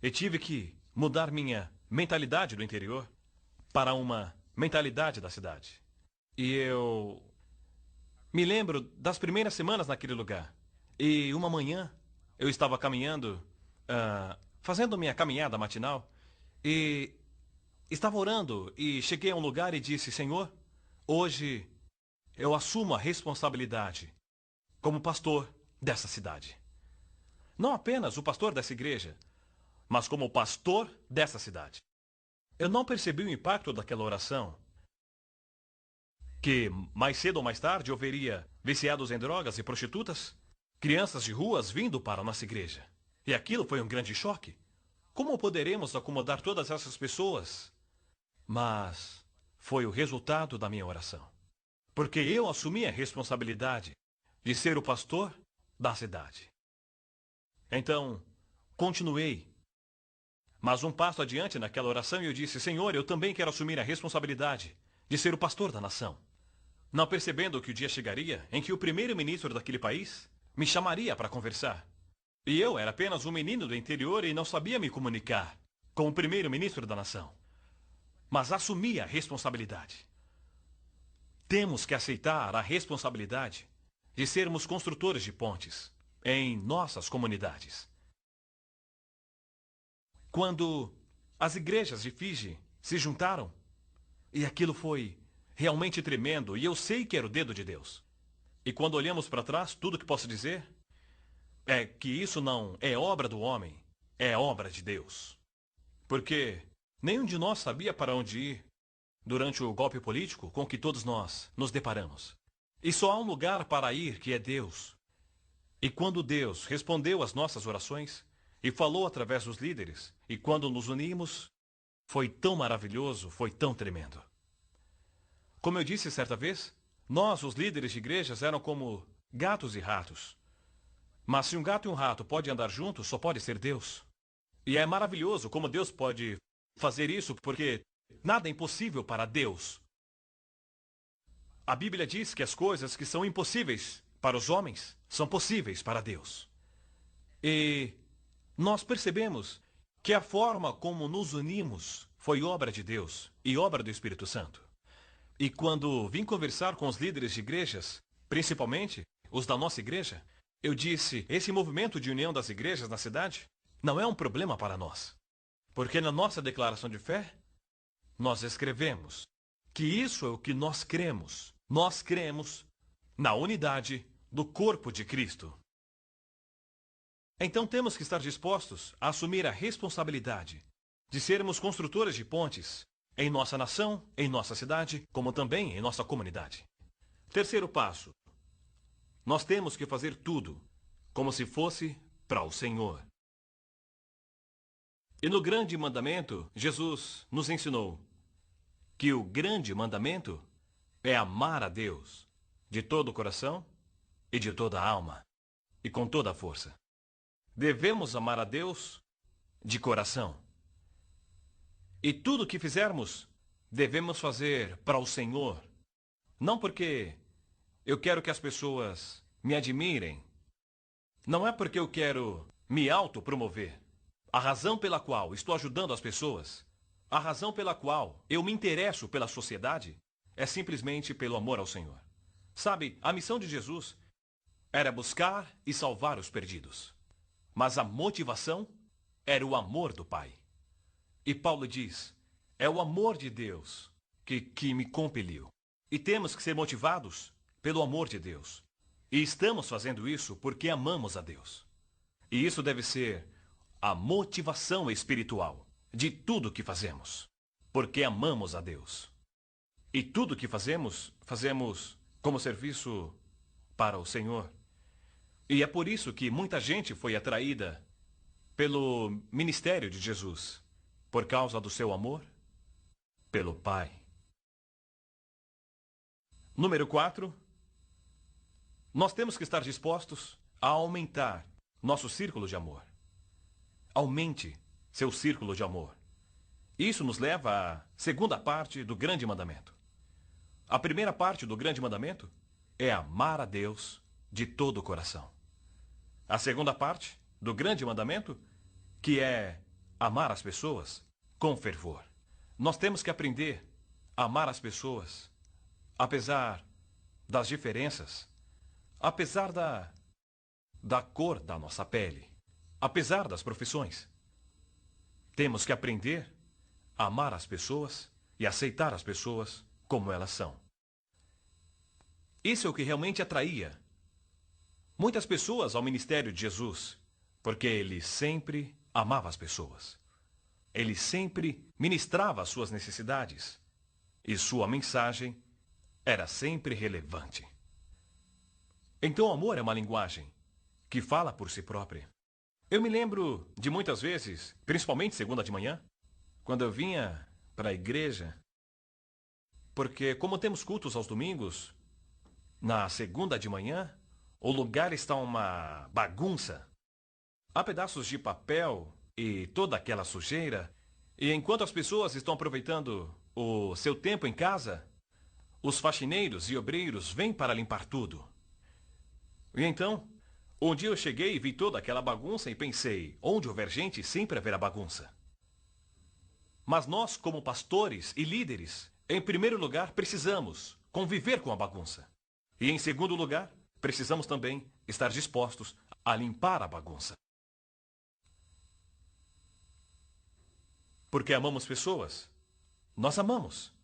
E tive que mudar minha mentalidade do interior para uma mentalidade da cidade. E eu me lembro das primeiras semanas naquele lugar. E uma manhã eu estava caminhando, fazendo minha caminhada matinal, e estava orando e cheguei a um lugar e disse: Senhor, hoje eu assumo a responsabilidade como pastor dessa cidade. Não apenas o pastor dessa igreja, mas como pastor dessa cidade. Eu não percebi o impacto daquela oração, que mais cedo ou mais tarde eu veria viciados em drogas e prostitutas, crianças de ruas vindo para a nossa igreja. E aquilo foi um grande choque. Como poderemos acomodar todas essas pessoas? Mas foi o resultado da minha oração. Porque eu assumi a responsabilidade de ser o pastor da cidade. Então, continuei. Mas um passo adiante naquela oração eu disse: Senhor, eu também quero assumir a responsabilidade de ser o pastor da nação. Não percebendo que o dia chegaria em que o primeiro-ministro daquele país me chamaria para conversar. E eu era apenas um menino do interior e não sabia me comunicar com o primeiro-ministro da nação. Mas assumi a responsabilidade. Temos que aceitar a responsabilidade de sermos construtores de pontes em nossas comunidades. Quando as igrejas de Fiji se juntaram, e aquilo foi realmente tremendo, e eu sei que era o dedo de Deus. E quando olhamos para trás, tudo que posso dizer é que isso não é obra do homem, é obra de Deus. Porque nenhum de nós sabia para onde ir durante o golpe político com que todos nós nos deparamos. E só há um lugar para ir, que é Deus. E quando Deus respondeu às nossas orações e falou através dos líderes, e quando nos unimos, foi tão maravilhoso, foi tão tremendo. Como eu disse certa vez, nós, os líderes de igrejas, eram como gatos e ratos. Mas se um gato e um rato podem andar juntos, só pode ser Deus. E é maravilhoso como Deus pode fazer isso, porque nada é impossível para Deus. A Bíblia diz que as coisas que são impossíveis para os homens são possíveis para Deus. E nós percebemos que a forma como nos unimos foi obra de Deus e obra do Espírito Santo. E quando vim conversar com os líderes de igrejas, principalmente os da nossa igreja, eu disse: esse movimento de união das igrejas na cidade não é um problema para nós. Porque na nossa declaração de fé, nós escrevemos que isso é o que nós cremos. Nós cremos na unidade do corpo de Cristo. Então temos que estar dispostos a assumir a responsabilidade de sermos construtores de pontes em nossa nação, em nossa cidade, como também em nossa comunidade. Terceiro passo. Nós temos que fazer tudo como se fosse para o Senhor. E no grande mandamento, Jesus nos ensinou que o grande mandamento é amar a Deus de todo o coração e de toda a alma e com toda a força. Devemos amar a Deus de coração. E tudo o que fizermos, devemos fazer para o Senhor. Não porque eu quero que as pessoas me admirem. Não é porque eu quero me autopromover. A razão pela qual estou ajudando as pessoas, a razão pela qual eu me interesso pela sociedade, é simplesmente pelo amor ao Senhor. Sabe, a missão de Jesus era buscar e salvar os perdidos. Mas a motivação era o amor do Pai. E Paulo diz: é o amor de Deus que me compeliu. E temos que ser motivados pelo amor de Deus. E estamos fazendo isso porque amamos a Deus. E isso deve ser a motivação espiritual de tudo que fazemos. Porque amamos a Deus. E tudo que fazemos, fazemos como serviço para o Senhor. E é por isso que muita gente foi atraída pelo ministério de Jesus, por causa do seu amor pelo Pai. Número 4, nós temos que estar dispostos a aumentar nosso círculo de amor. Aumente seu círculo de amor. Isso nos leva à segunda parte do grande mandamento. A primeira parte do grande mandamento é amar a Deus de todo o coração. a segunda parte do grande mandamento, que é amar as pessoas com fervor. Nós temos que aprender a amar as pessoas, apesar das diferenças, apesar da cor da nossa pele, apesar das profissões. Temos que aprender a amar as pessoas e aceitar as pessoas como elas são. Isso é o que realmente atraía muitas pessoas ao ministério de Jesus, porque ele sempre amava as pessoas. Ele sempre ministrava as suas necessidades e sua mensagem era sempre relevante. Então o amor é uma linguagem que fala por si própria. Eu me lembro de muitas vezes, principalmente segunda de manhã, quando eu vinha para a igreja, porque como temos cultos aos domingos, na segunda de manhã, o lugar está uma bagunça. Há pedaços de papel e toda aquela sujeira, e enquanto as pessoas estão aproveitando o seu tempo em casa, os faxineiros e obreiros vêm para limpar tudo. E então, um dia eu cheguei e vi toda aquela bagunça e pensei, onde houver gente, sempre haverá bagunça. Mas nós, como pastores e líderes, em primeiro lugar, precisamos conviver com a bagunça. E em segundo lugar, precisamos também estar dispostos a limpar a bagunça. Porque amamos pessoas, nós amamos.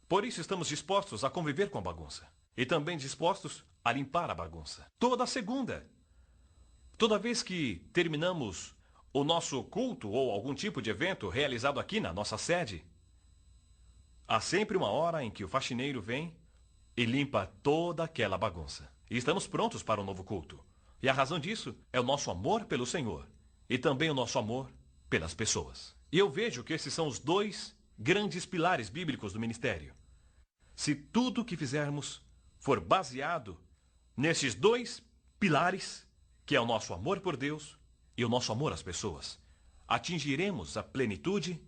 Por isso estamos dispostos a conviver com a bagunça. E também dispostos a limpar a bagunça. Toda segunda. Toda vez que terminamos o nosso culto ou algum tipo de evento realizado aqui na nossa sede, há sempre uma hora em que o faxineiro vem e limpa toda aquela bagunça. E estamos prontos para o novo culto. E a razão disso é o nosso amor pelo Senhor e também o nosso amor pelas pessoas. E eu vejo que esses são os dois grandes pilares bíblicos do ministério. Se tudo o que fizermos for baseado nesses dois pilares, que é o nosso amor por Deus e o nosso amor às pessoas, atingiremos a plenitude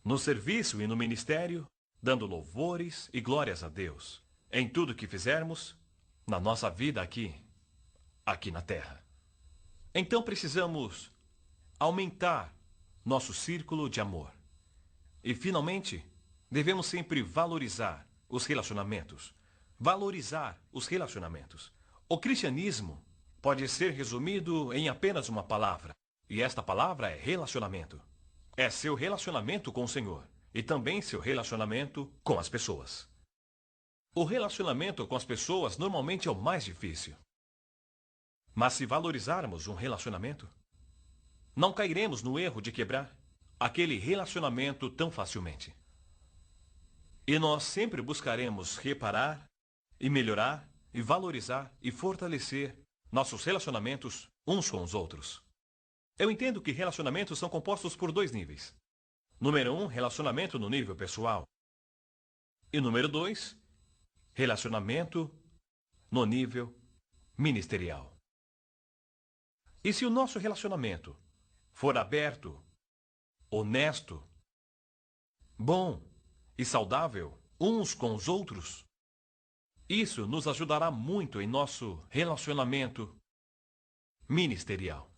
no serviço e no ministério, dando louvores e glórias a Deus em tudo que fizermos na nossa vida aqui na terra. Então precisamos aumentar nosso círculo de amor. E finalmente, devemos sempre valorizar os relacionamentos. Valorizar os relacionamentos. O cristianismo pode ser resumido em apenas uma palavra. E esta palavra é relacionamento. É seu relacionamento com o Senhor. E também seu relacionamento com as pessoas. O relacionamento com as pessoas normalmente é o mais difícil. Mas se valorizarmos um relacionamento, não cairemos no erro de quebrar aquele relacionamento tão facilmente. E nós sempre buscaremos reparar e melhorar e valorizar e fortalecer nossos relacionamentos uns com os outros. Eu entendo que relacionamentos são compostos por dois níveis. Número 1, relacionamento no nível pessoal. E número 2, relacionamento no nível ministerial. E se o nosso relacionamento for aberto, honesto, bom e saudável uns com os outros, isso nos ajudará muito em nosso relacionamento ministerial.